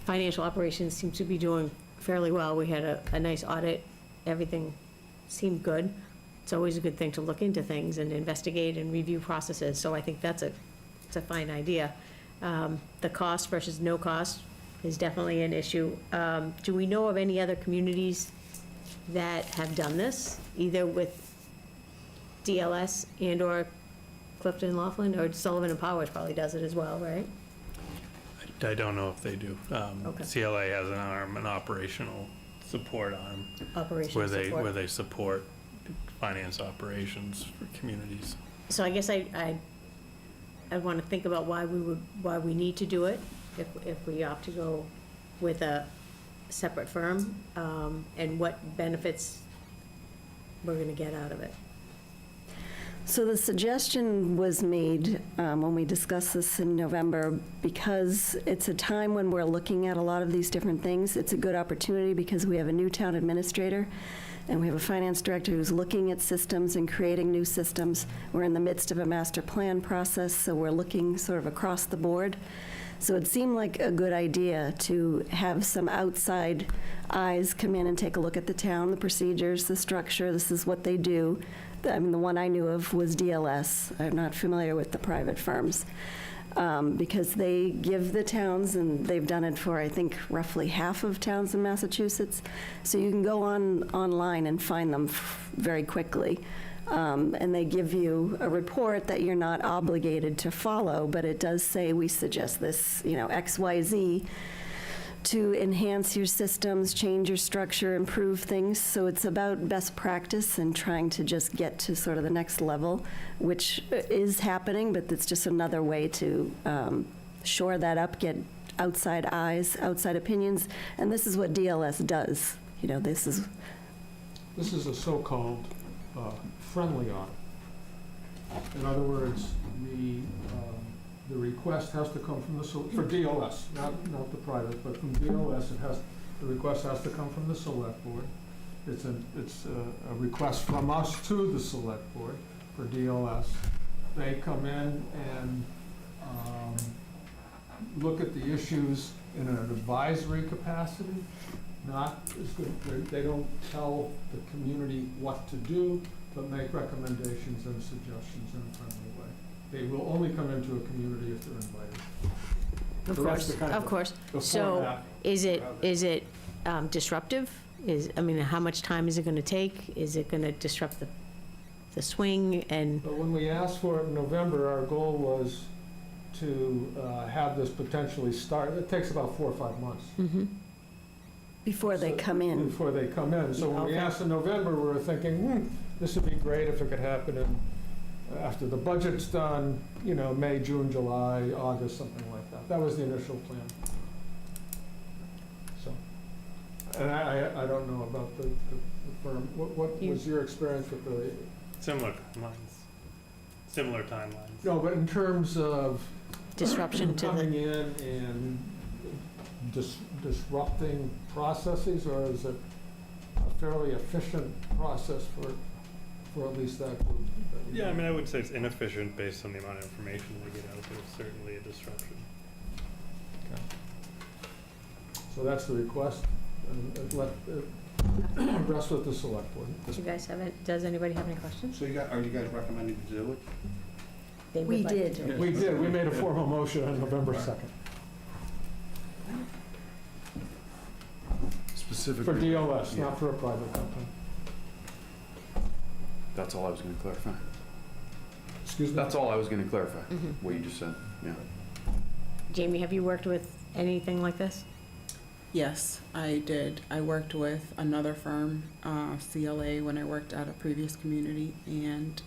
financial operations seems to be doing fairly well. We had a nice audit. Everything seemed good. It's always a good thing to look into things and investigate and review processes. So I think that's a it's a fine idea. The cost versus no cost is definitely an issue. Do we know of any other communities that have done this, either with DLS and/or Clifton Laughlin, or Sullivan and Powers probably does it as well, right? I don't know if they do. Okay. CLA has an arm, an operational support arm, Operational support. where they support finance operations for communities. So I guess I want to think about why we need to do it, if we opt to go with a separate firm, and what benefits we're going to get out of it. So the suggestion was made when we discussed this in November, because it's a time when we're looking at a lot of these different things. It's a good opportunity because we have a new town administrator and we have a finance director who's looking at systems and creating new systems. We're in the midst of a master plan process, so we're looking sort of across the board. So it seemed like a good idea to have some outside eyes come in and take a look at the town, the procedures, the structure. This is what they do. I mean, the one I knew of was DLS. I'm not familiar with the private firms, because they give the towns, and they've done it for, I think, roughly half of towns in Massachusetts. So you can go online and find them very quickly. And they give you a report that you're not obligated to follow, but it does say we suggest this, X, Y, Z, to enhance your systems, change your structure, improve things. So it's about best practice and trying to just get to sort of the next level, which is happening, but it's just another way to shore that up, get outside eyes, outside opinions. And this is what DLS does. This is a so-called friendly audit. In other words, the request has to come from for DLS, not the private, but from DLS, the request has to come from the select board. It's a request from us to the select board for DLS. They come in and look at the issues in an advisory capacity, not as good. They don't tell the community what to do, but make recommendations and suggestions in a friendly way. They will only come into a community if they're invited. Of course. So is it disruptive? How much time is it going to take? Is it going to disrupt the swing? And But when we asked for it in November, our goal was to have this potentially start. It takes about 4 or 5 months. Mm-hmm. before they come in. Before they come in. So when we Okay. asked in November, we were thinking, this would be great if it could happen after the budget's done, May, June, July, August, something like that. That was the initial plan. So, and I don't know about the firm. What was your experience with the? Similar timelines. No, but in terms of disruption to coming in and disrupting processes, or is it a fairly efficient process for at least that group? Yeah, I would say it's inefficient based on the amount of information they get out, but it's certainly a disruption. Okay. So that's the request, and let rest with the select board. do you guys have it? Does anybody have any questions? So are you guys recommending to do it? They would We like did. to. We did, we made a formal motion on November 2nd Specifically. for DLS, Yeah. not for a private company. That's all I was going to clarify. Excuse me? That's all I was going to clarify, Mhm. what you just said, yeah. Jamie, have you worked with anything like this? Yes, I did. I worked with another firm, CLA, when I worked at a previous community, and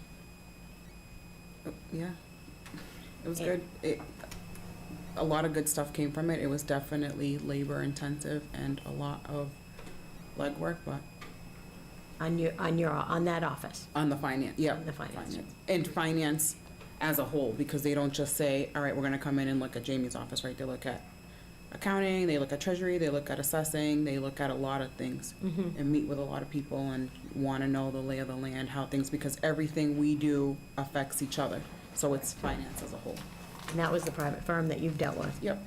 yeah, it was good. A lot of good stuff came from it. It was definitely labor intensive and a lot of legwork, but On that office? on the finance, yeah. On the finance. And finance as a whole, because they don't just say, all right, we're gonna come in and look at Jamie's office, right? They look at accounting, they look at treasury, they look at assessing, they look at a lot of things Mm-hmm. and meet with a lot of people and wanna know the lay of the land, how things, because everything we do affects each other. So it's finance as a whole. And that was the private firm that you've dealt with? Yep.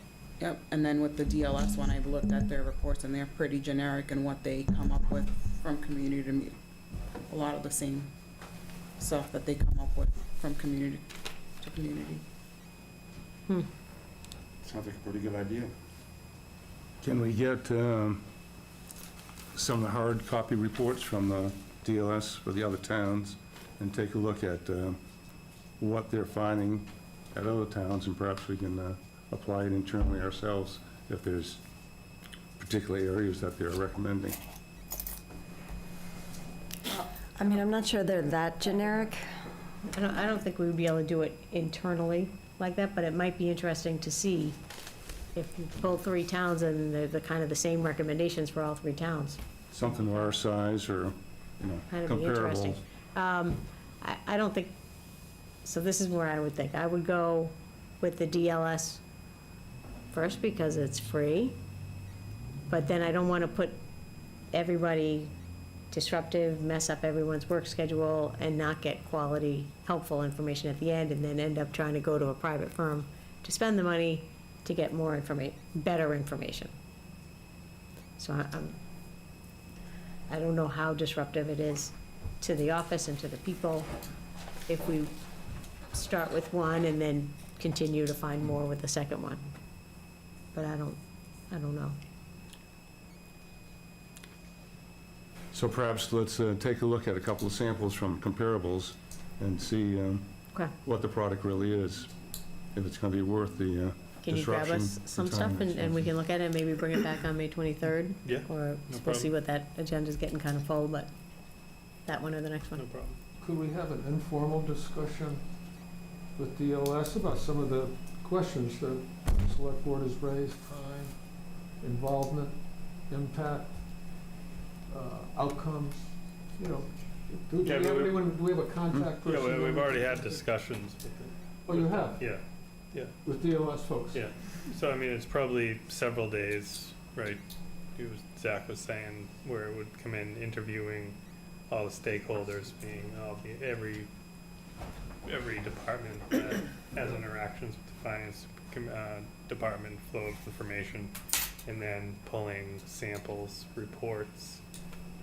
And then with the DLS one, I've looked at their reports and they're pretty generic in what they come up with from community to me. A lot of the same stuff that they come up with from community to community. Sounds like a pretty good idea. Can we get some of the hard copy reports from the DLS for the other towns and take a look at what they're finding at other towns, and perhaps we can apply it internally ourselves if there's particular areas that they're recommending? I mean, I'm not sure they're that generic. I don't think we would be able to do it internally like that, but it might be interesting to see if both three towns and the kind of the same recommendations for all three towns. Something of our size or, Kind of be interesting. comparable. I don't think, so this is where I would think. I would go with the DLS first because it's free, but then I don't want to put everybody disruptive, mess up everyone's work schedule, and not get quality, helpful information at the end, and then end up trying to go to a private firm to spend the money to get more information, better information. So I don't know how disruptive it is to the office and to the people if we start with one and then continue to find more with the second one. But I don't know. So perhaps let's take a look at a couple of samples from comparables and see Okay. what the product really is, if it's going to be worth the Can you grab disruption. us some the stuff time. and we can look at it and maybe bring it back on May 23rd? Yeah, Or we'll see what that agenda's getting kind of full, but that one or the next one? No problem. Could we have an informal discussion with DLS about some of the questions that the select board has raised? Time, involvement, impact, outcomes, do we Yeah, have but we- anyone, do we have a contact Yeah, person? we've already had discussions with them. Oh, you have? Yeah, With DLS folks? yeah. So, I mean, it's probably several days, right? Zach was saying where it would come in interviewing all the stakeholders, being every department that has interactions with the finance department, flow of information, and then pulling samples, reports,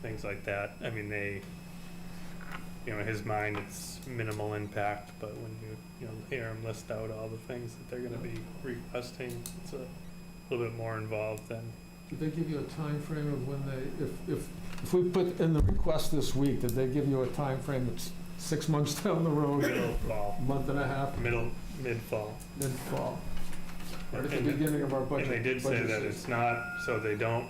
things like that. I mean, in his mind, it's minimal impact, but when you hear him list out all the things that they're gonna be requesting, it's a little bit more involved than. Did they give you a time frame of when they, if we put in the request this week, did they give you a time frame that's 6 months down the road? Middle fall. A month and a half? Mid-fall. Mid-fall. Right at the And- beginning of our budget. And they did say budget that season. it's not, so they don't,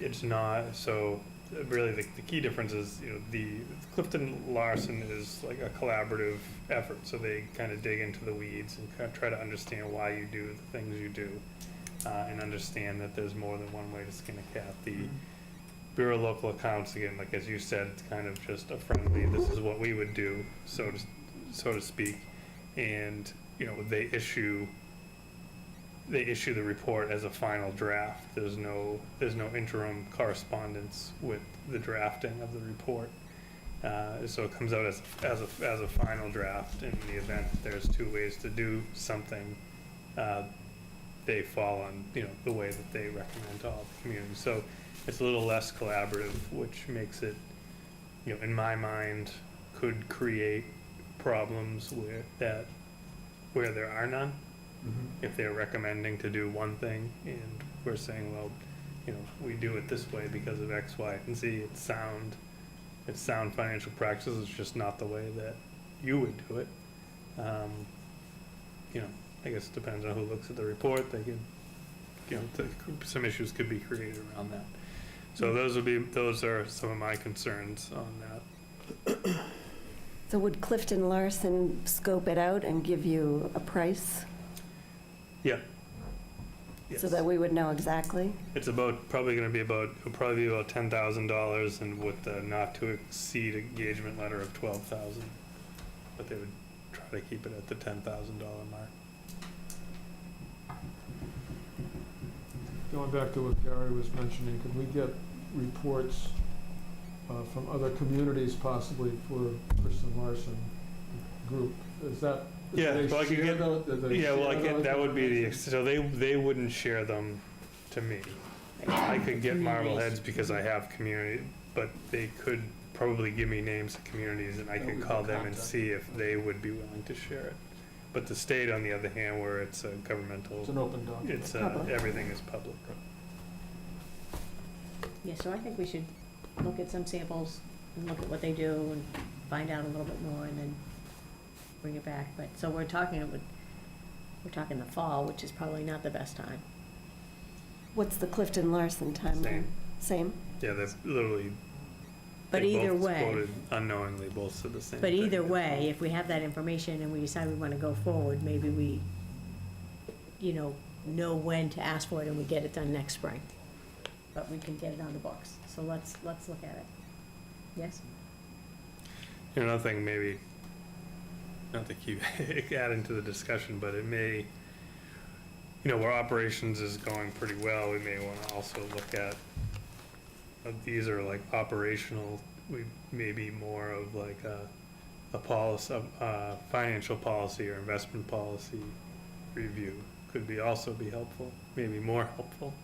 it's not, so really the key difference is, the Clifton Larson is like a collaborative effort, so they kind of dig into the weeds and kind of try to understand why you do the things you do, and understand that there's more than one way to skin a cat. The Bureau of Local Accounts, again, like as you said, it's kind of just a friendly, this is what we would do, so to speak, and, they issue the report as a final draft. There's no interim correspondence with the drafting of the report. So it comes out as a final draft. In the event that there's two ways to do something, they fall on the way that they recommend to all the community. So it's a little less collaborative, which makes it, in my mind, could create problems where there are none. If they're recommending to do one thing and we're saying, well, we do it this way because of X, Y, and Z, it's sound financial practices, it's just not the way that you would do it. I guess it depends on who looks at the report. They could, some issues could be created around that. So those are some of my concerns on that. So would Clifton Larson scope it out and give you a price Yeah. Yes. so that we would know exactly? It's probably going to be about $10,000, and with the not to exceed engagement letter of $12,000, but they would try to keep it at the $10,000 mark. Going back to what Gary was mentioning, could we get reports from other communities possibly for Kristen Larson group? Is that? Yeah, do they well, I could share get- those- do they Yeah, well, share those that would be information? so they wouldn't share them to me. I could get Marbleheads because I have community, but they could probably give me names of communities, and I That could would be call them and contact. see if they would be willing to share it. But the state, on the other hand, where it's a governmental, It's an open document. it's, Public. everything is public. Yeah, so I think we should look at some samples and look at what they do and find out a little bit more and then bring it back. But, so we're talking the fall, which is probably not the best time. What's the Clifton Larson timeline? Same. Same? Yeah, they've literally, But they either both way, quoted unknowingly both said the same but thing. either way, if we have that information and we decide we want to go forward, maybe we, know when to ask for it and we get it done next spring. But we can get it on the books. So let's look at it. Yes? Another thing, maybe, not to keep adding to the discussion, but it may, where operations is going pretty well, we may want to also look at, these are like operational, we maybe more of like a policy, financial policy or investment policy review could be also be helpful, maybe more helpful,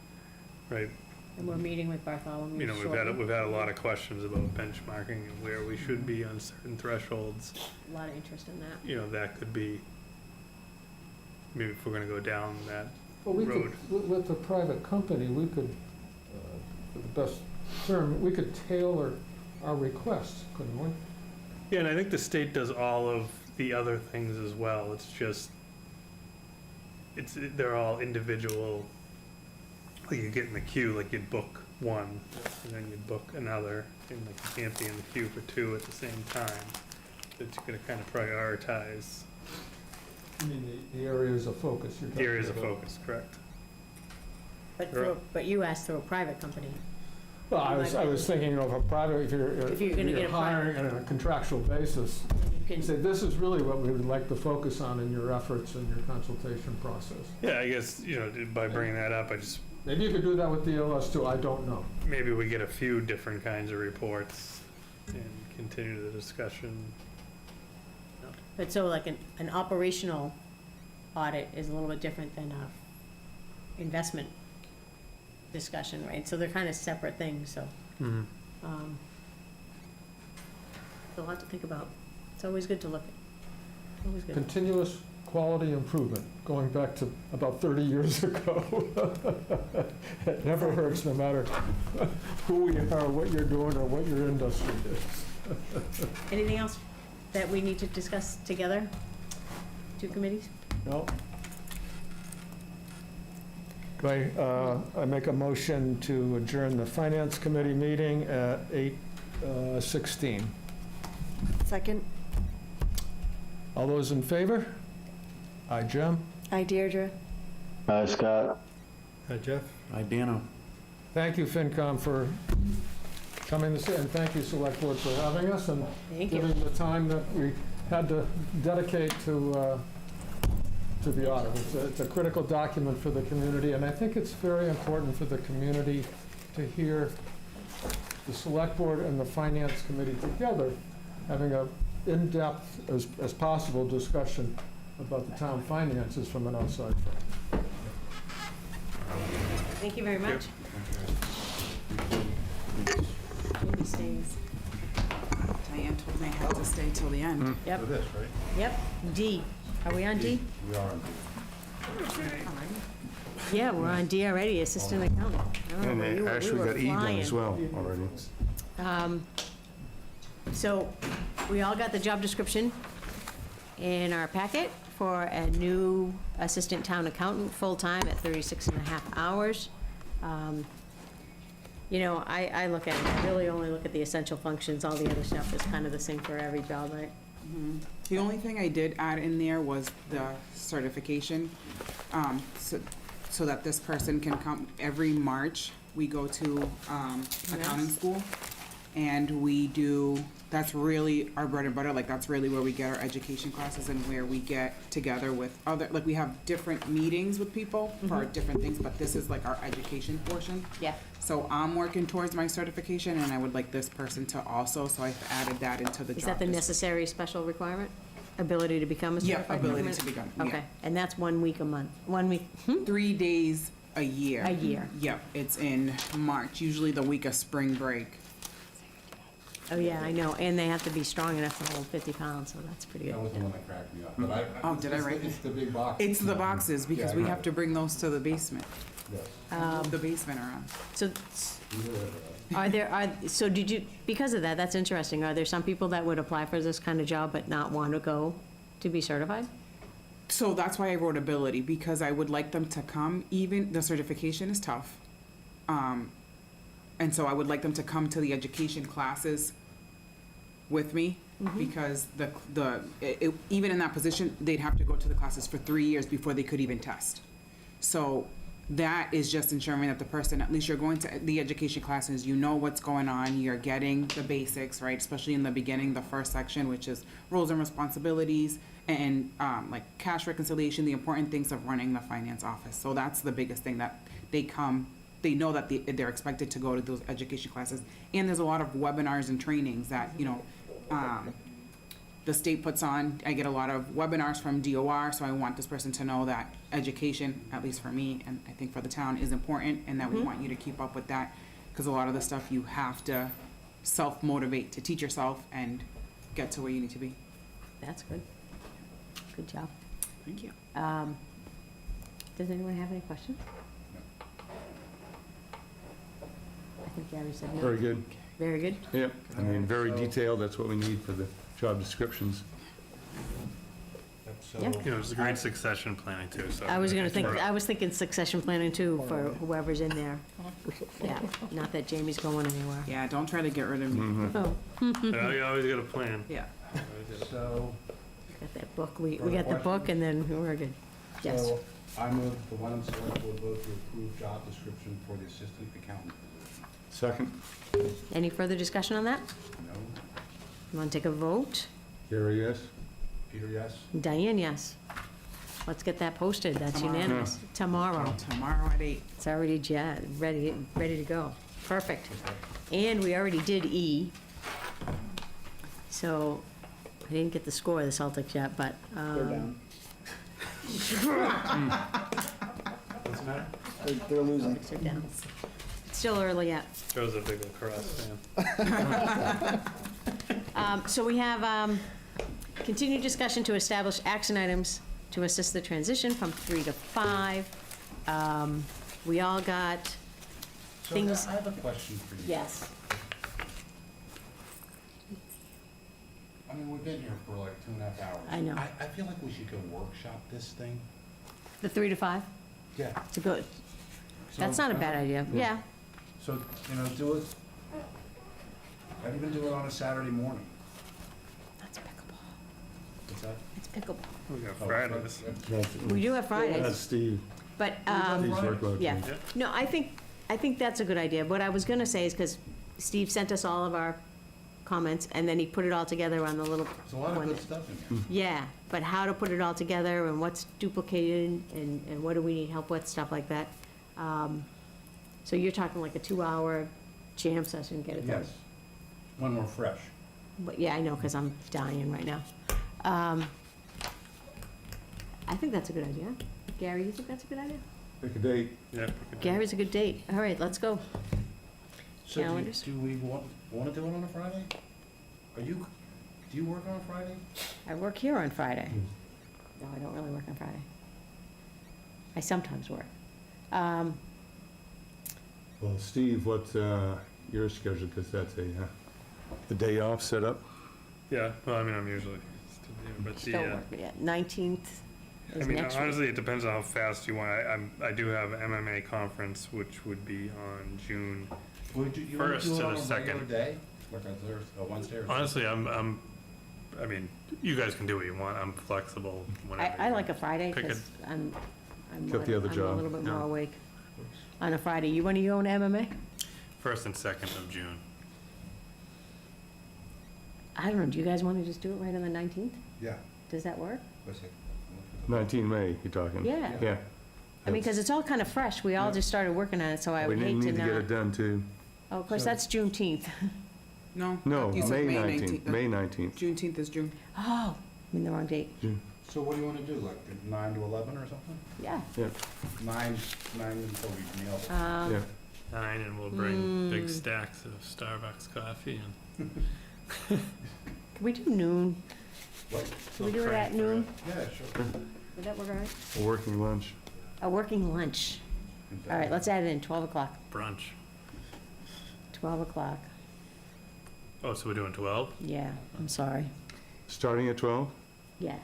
right? And we're meeting with Bartholomew We've had a lot of questions about benchmarking and where we should be on certain thresholds. A lot of interest in that. That could be, maybe if we're gonna go down that Well, we road. could, with a private company, we could, for the best term, we could tailor our requests, couldn't we? Yeah, and I think the state does all of the other things as well. It's just, they're all individual. Like you get in the queue, like you'd book one, and then you'd book another, and like you can't be in the queue for two at the same time. That you're gonna kind of prioritize I mean, the areas of focus you're the talking areas of about. focus, correct? But you asked through a private company. Well, I was thinking of a private, if If you're gonna get a hiring on a contractual basis, You you say, can, this is really what we would like to focus on in your efforts and your consultation process. Yeah, I guess, by bringing that up, Maybe you could do that with DLS too, I don't know. maybe we get a few different kinds of reports and continue the discussion. but so like an operational audit is a little bit different than a investment discussion, right? So they're kind of separate things, so. Mhm. It's a lot to think about. It's always good to look at. Always good. Continuous quality improvement, going back to about 30 years ago. It never hurts, no matter who we are, what you're doing, or what your industry is. Anything else that we need to discuss together? Two committees? No. I make a motion to adjourn the Finance Committee meeting at 8:16. Second? All those in favor? Aye, Jim? Aye, Deirdre. Hi, Scott. Aye, Jeff. Hi, Dano. Thank you, FinCom, for coming this, and thank you, Select Board, for having us and Thank you. giving the time that we had to dedicate to the audit. It's a critical document for the community, and I think it's very important for the community to hear the Select Board and the Finance Committee together having a in-depth as possible discussion about the town finances from an outside firm. Thank you very much. Amy stays. Diane told me I had to stay till the end. Yep, For this, right? yep. D. Are we on D? We are on. Yeah, we're on D already, Assistant Accountant. I don't know And where you they were. We actually were got E done flying. as well already. So, we all got the job description in our packet for a new Assistant Town Accountant, full-time at 36 and a half hours. I look at it, I really only look at the essential functions, all the other stuff is kind of the same for every job, right? The only thing I did add in there was the certification, so that this person can come, every March, we go to accounting school, and we do, that's really our bread and butter, like, that's really where we get our education classes and where we get together with other, like, we have different meetings with people for different things, but this is like our education portion. Yeah. So I'm working towards my certification, and I would like this person to also, so I've added that into the job. Is that the description. necessary special requirement? Ability to become a Yeah, certified ability government? to become, yeah. Okay, and that's 1 week a month, 1 week, 3 days a year. a year. Yep, it's in March, usually the week of spring break. Oh, yeah, I know, and they have to be strong enough to hold 50 pounds, so that's pretty good. That was the one that cracked me up, but I. Oh, did I write It's the big box. It's the boxes, because Yeah, we I have know. to bring those to the basement. Yes. Move the basement around. So so did you, because of that, that's interesting, are there some people that would apply for this kind of job but not want to go to be certified? So that's why I wrote ability, because I would like them to come, even, the certification is tough. And so I would like them to come to the education classes with me, because even in that position, they'd have to go to the classes for 3 years before they could even test. So that is just ensuring that the person, at least you're going to the education classes, you know what's going on, you're getting the basics, right? Especially in the beginning, the first section, which is roles and responsibilities, and like cash reconciliation, the important things of running the finance office. So that's the biggest thing, that they come, they know that they're expected to go to those education classes. And there's a lot of webinars and trainings that, the state puts on. I get a lot of webinars from DOR, so I want this person to know that education, at least for me, and I think for the town, is important, and that we want you to keep up with that, because a lot of the stuff you have to self-motivate to teach yourself and get to where you need to be. That's good. Good job. Thank you. Does anyone have any questions? I think Gary said no. Very good. Very good. Yep, I mean, very detailed, that's what we need for the job descriptions. So, Yeah. It's a great succession planning too, so. I was thinking succession planning too, for whoever's in there. Yeah, not that Jamie's going anywhere. Yeah, don't try to get rid of me. Oh, Yeah, you always got a plan. Yeah. So, got that book, we got the book and then we're good. Yes. so I move the Wenham Select Board vote to approve job description for the assistant accountant position. Second, Any further discussion on that? No? You want to take a vote? Gary, yes? Peter, yes? Diane, yes. Let's get that posted, that's Tomorrow. unanimous. Tomorrow. Tomorrow at 8. It's already ready to go. Perfect. And we already did E. So, I didn't get the score of the Celtics yet, but, They're down. What's the matter? They're losing. Celtics are down. It's still early yet. Joe's a big lacrosse fan. So we have continued discussion to establish action items to assist the transition from 3 to 5. We all got So things. I have a question for you. Yes. I mean, we've been here for like 2.5 hours. I know. I feel like we should go workshop this thing. The 3 to 5? Yeah. To go. That's not a bad idea. Yeah. So, do it, I'd even do it on a Saturday morning. That's pickleball. What's that? It's pickleball. We got Fridays. We do have That's Fridays, Steve, but, Steve's workload. yeah. too. No, I think that's a good idea. What I was gonna say is, because Steve sent us all of our comments, and then he put it all together on the little There's a lot of one good that- stuff in here. Yeah, but how to put it all together, and what's duplicated, and what do we need help with, stuff like that. So you're talking like a 2-hour jam session, get it done? Yes. When we're fresh. But, yeah, I know, because I'm dying right now. I think that's a good idea. Gary, you think that's a good idea? Pick a date. Yeah. Gary's a good date. All right, let's go. So Calendars? do we want to do it on a Friday? Do you work on a Friday? I work here on Friday. No, I don't really work on Friday. I sometimes work. Well, Steve, what's your schedule, because that's the day off set up? Yeah, well, I mean, I'm usually still here, but Still work, yeah. 19th I is mean, next week. honestly, it depends on how fast you want. I do have MMA conference, which would be on June. Would you First do it to on the a second. regular day? Like a Thursday, a Wednesday or Thursday? Honestly, I mean, you guys can do what you want. I'm flexible whenever. I you like a Friday, pick because I'm Got the other I'm a job. little bit more Yeah. awake on a Friday. You want to go on MMA? First and second of June. I don't know, do you guys want to just do it right on the 19th? Yeah. Does that work? What's it? 19 May, you're talking? Yeah. Yeah. I mean, because it's all kind of fresh. We all just started working on it, so I We would hate need to to get it not. done, too. Oh, of course, So- that's Juneteenth. No. No, you said May 19th, May 19th. Juneteenth is June. Oh, I'm in the wrong date. So what do you want to do, like 9 to 11 or something? Yeah. Yeah, 9 until we meal. yeah. 9, and we'll bring big stacks of Starbucks coffee and Can we do noon? What? Can we do it at noon? Yeah, sure. Would that work all right? A working lunch. A working lunch. All right, let's add it in, 12 o'clock. Brunch. 12 o'clock. Oh, so we're doing 12? Yeah, I'm sorry. Starting at 12, Yeah.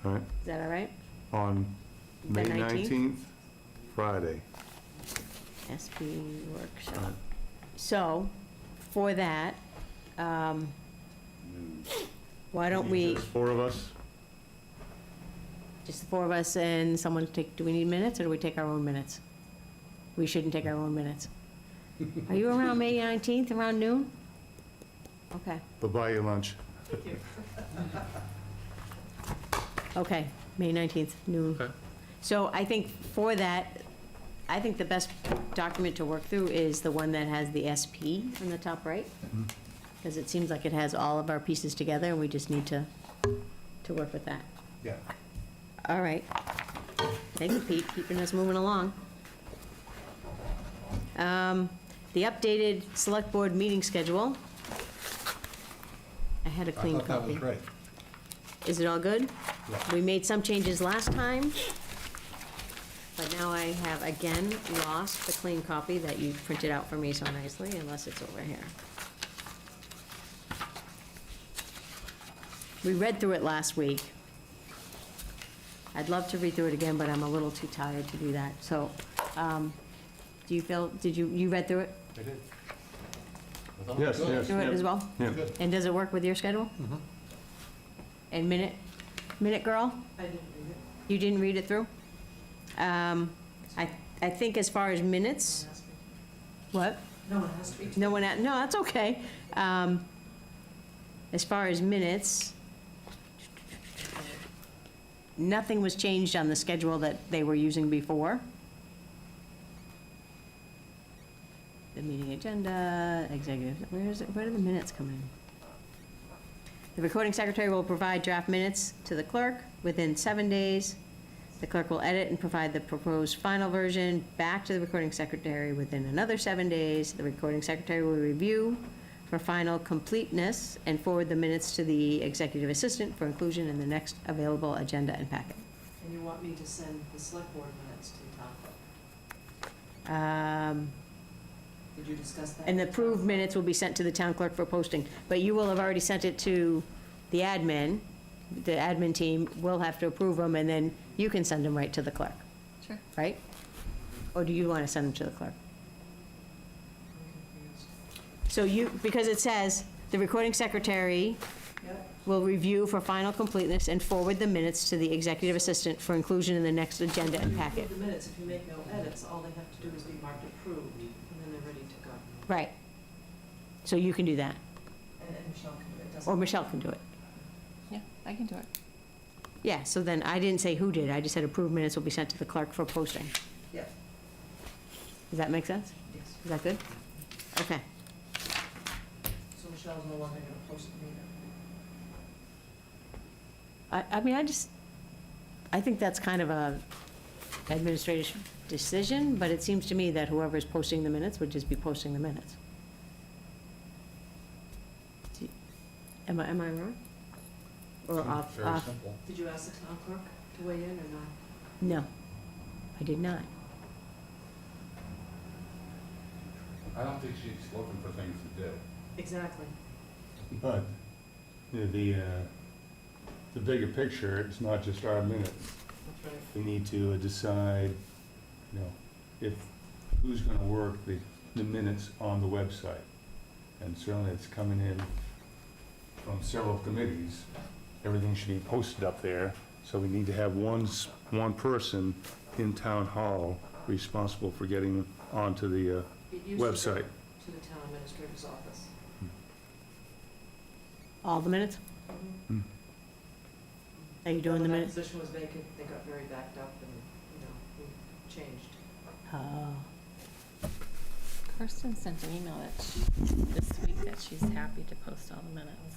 all right, Is that all right? on The May 19th? 19th, Friday. SP workshop. So, for that, why don't we, Just 4 of us? just the 4 of us and someone take, do we need minutes or do we take our own minutes? We shouldn't take our own minutes. Are you around May 19th, around noon? Okay, We'll buy you lunch. okay, May 19th, noon. Okay. So I think for that, I think the best document to work through is the one that has the SP on the top right. Because it seems like it has all of our pieces together and we just need to work with that. Yeah. All right. Thank you, Pete, keeping us moving along. The updated select board meeting schedule. I had a I clean thought that copy. was great. Is it all good? Yeah. We made some changes last time, but now I have again lost the clean copy that you printed out for me so nicely, unless it's over here. We read through it last week. I'd love to read through it again, but I'm a little too tired to do that. So, do you feel, you read through it? I did. Yes, yes. Through it as well? Yeah. Good. And does it work with your schedule? And minute girl? I didn't read it. You didn't read it through? I think as far as minutes, what? No one has to be. No one, no, that's okay. As far as minutes, nothing was changed on the schedule that they were using before. The meeting agenda, executive, where do the minutes come in? The recording secretary will provide draft minutes to the clerk within 7 days. The clerk will edit and provide the proposed final version back to the recording secretary within another 7 days. The recording secretary will review for final completeness and forward the minutes to the executive assistant for inclusion in the next available agenda and packet. And you want me to send the select board minutes to the town clerk? Did you discuss that? And the approved minutes will be sent to the town clerk for posting, but you will have already sent it to the admin. The admin team will have to approve them, and then you can send them right to the clerk. Sure. Right? Or do you want to send them to the clerk? So you, because it says, the recording secretary will review for final completeness and forward the minutes to the executive assistant for inclusion in the next agenda and packet. The minutes, if you make no edits, all they have to do is be marked approved, and then they're ready to go. Right. So you can do that, And Michelle can do it, doesn't. or Michelle can do it. Yeah, I can do it. Yeah, so then I didn't say who did, I just said approved minutes will be sent to the clerk for posting. Yeah. Does that make sense? Yes. Is that good? Okay. So Michelle's no longer gonna post the meeting. I mean, I think that's kind of a administrative decision, but it seems to me that whoever's posting the minutes would just be posting the minutes. Am I wrong? Or off? Very off? simple. Did you ask the town clerk to weigh in or not? No, I did not. I don't think she's looking for things to do. Exactly. But the bigger picture, it's not just our minutes. That's right. We need to decide, who's going to work the minutes on the website. And certainly it's coming in from several committees. Everything should be posted up there. So we need to have one person in town hall responsible for getting onto the It used to go website. to the town administrator's office. All the minutes? Are you doing the When that minutes? position was vacant, they got very backed up and, we changed. Oh, Kirsten sent an email this week that she's happy to post all the minutes.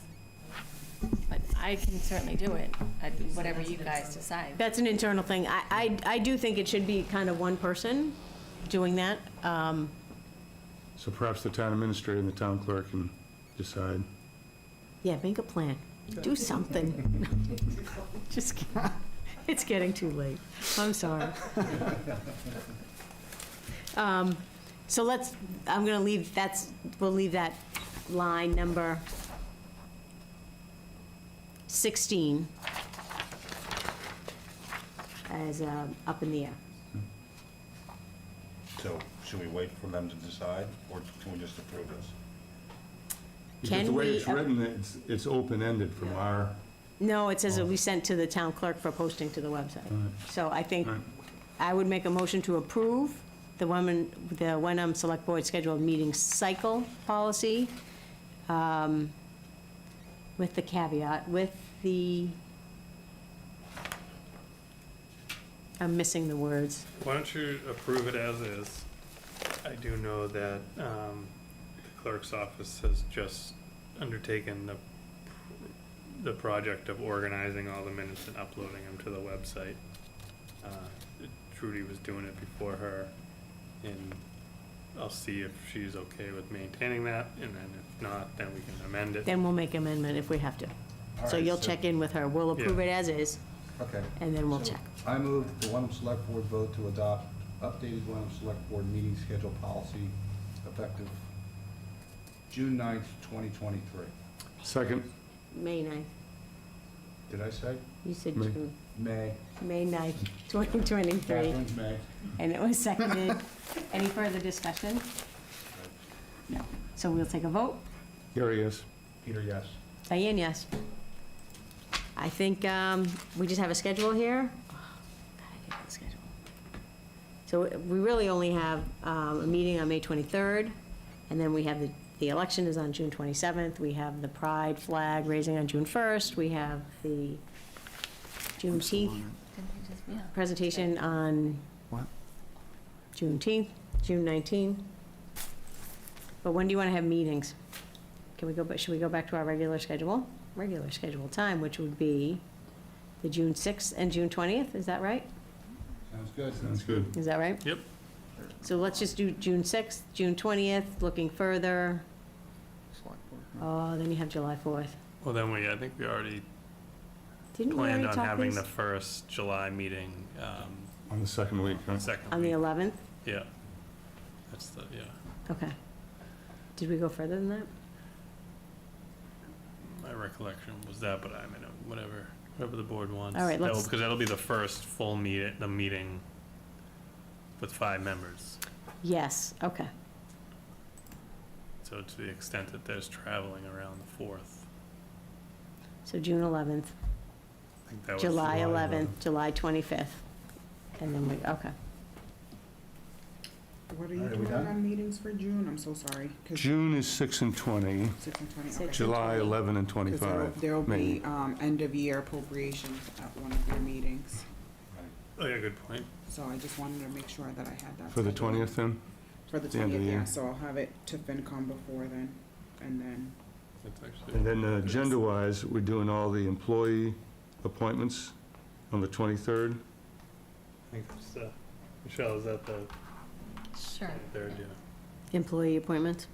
But I can certainly do it, whatever you guys decide. that's an internal thing. I do think it should be kind of one person doing that. So perhaps the town administrator and the town clerk can decide. Yeah, make a plan. Do something. Just, it's getting too late. I'm sorry. So let's, I'm gonna leave, we'll leave that line number 16 as up in the air. So should we wait for them to decide, or can we just approve this? Because Can the way we, it's written, it's open-ended from our, No, it says that we sent to the town clerk for posting to the website. So I think Right. I would make a motion to approve the Wenham Select Board scheduled meeting cycle policy, with the caveat, with the, I'm missing the words. Why don't you approve it as is? I do know that the clerk's office has just undertaken the project of organizing all the minutes and uploading them to the website. Trudy was doing it before her, and I'll see if she's okay with maintaining that, and then if not, then we can amend it. Then we'll make amendment if we have to. All So right, you'll check in with her. We'll approve Yeah. it as is, Okay. and then we'll So check. I move the Wenham Select Board vote to adopt updated Wenham Select Board meeting schedule policy effective June 9th, 2023. second, May 9th. Did I say? You said May. June. May. May 9th, 2023. Catherine's May. And it was seconded. Any further discussion? No. So we'll take a vote. Gary, yes. Peter, yes. Diane, yes. I think we just have a schedule here. Oh, God, I hate the schedule. So we really only have a meeting on May 23rd, and then we have the election is on June 27th. We have the pride flag raising on June 1st. We have the Juneteenth presentation on Juneteenth, June 19th. But when do you want to have meetings? Can we go, should we go back to our regular schedule? Regular scheduled time, which would be the June 6th and June 20th, is that right? Sounds good. Sounds good. Is that right? Yep. So let's just do June 6th, June 20th, looking further. Oh, then you have July 4th. Well, then I think we already Didn't we planned already on talk having these? the first July meeting, On the second week, right? second On the week. 11th? Yeah. That's the, yeah. Okay. Did we go further than that? My recollection was that, but I mean, whatever the board wants. All right, let's- Because that'll be the first full meeting with 5 members. Yes, okay. So to the extent that there's traveling around the 4th, So June 11th, I think that was. July 11th, July 25th. And then we, okay. What are All you right, are we doing done? on meetings for June? I'm so sorry. 'Cause June is 6 and 20, 6 and 20, Six. okay. July 11 and 'Cause 25. there'll Maybe. be end-of-year appropriations at one of your meetings. Oh, yeah, good point. So I just wanted to make sure that I had that. For the scheduled. 20th then? For the the end of 20th, the yeah, year. so I'll have it to FinCom before then, and then, That's actually. And then agenda-wise, we're doing all the employee appointments on the 23rd. I think it's, Michelle, is that the Sure. 3rd, yeah. Employee appointments?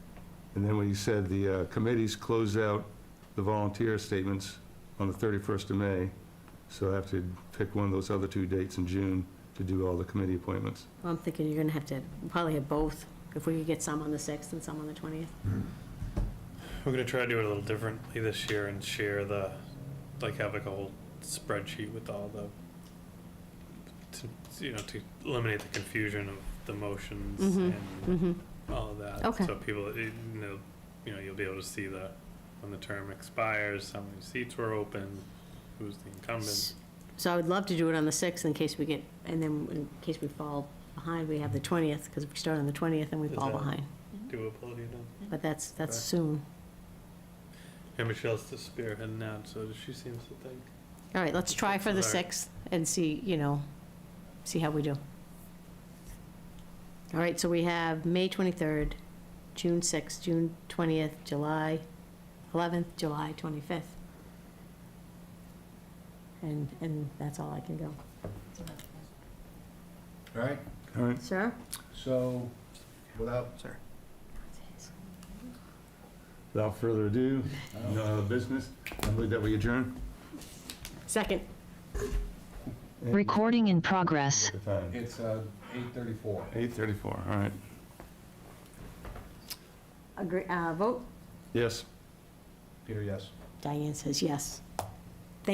And then when you said the committees close out the volunteer statements on the 31st of May, so I have to pick one of those other 2 dates in June to do all the committee appointments. Well, I'm thinking you're gonna have to probably have both, if we could get some on the 6th and some on the 20th. We're gonna try to do it a little differently this year and share have like a whole spreadsheet with all to eliminate the confusion of the motions and all of that. Okay. So people, you'll be able to see when the term expires, how many seats were open, who's the incumbent. So I would love to do it on the 6th in case we get, and then in case we fall behind, we have the 20th, because if we start on the 20th, then we Is fall that- behind. Doable, you know? But that's Okay. soon. And Michelle's the spearhead now, so she seems to think. All right, let's try for the All right. 6th and see, see how we do. All right, so we have May 23rd, June 6th, June 20th, July 11th, July 25th. And that's all I can go. All right, All right, Sir? so without, Without further ado, no other business. I move that we adjourn. Second. Recording in progress. At the time. It's 8:34. 8:34, all right. Agree, vote? Yes. Peter, yes. Diane says yes.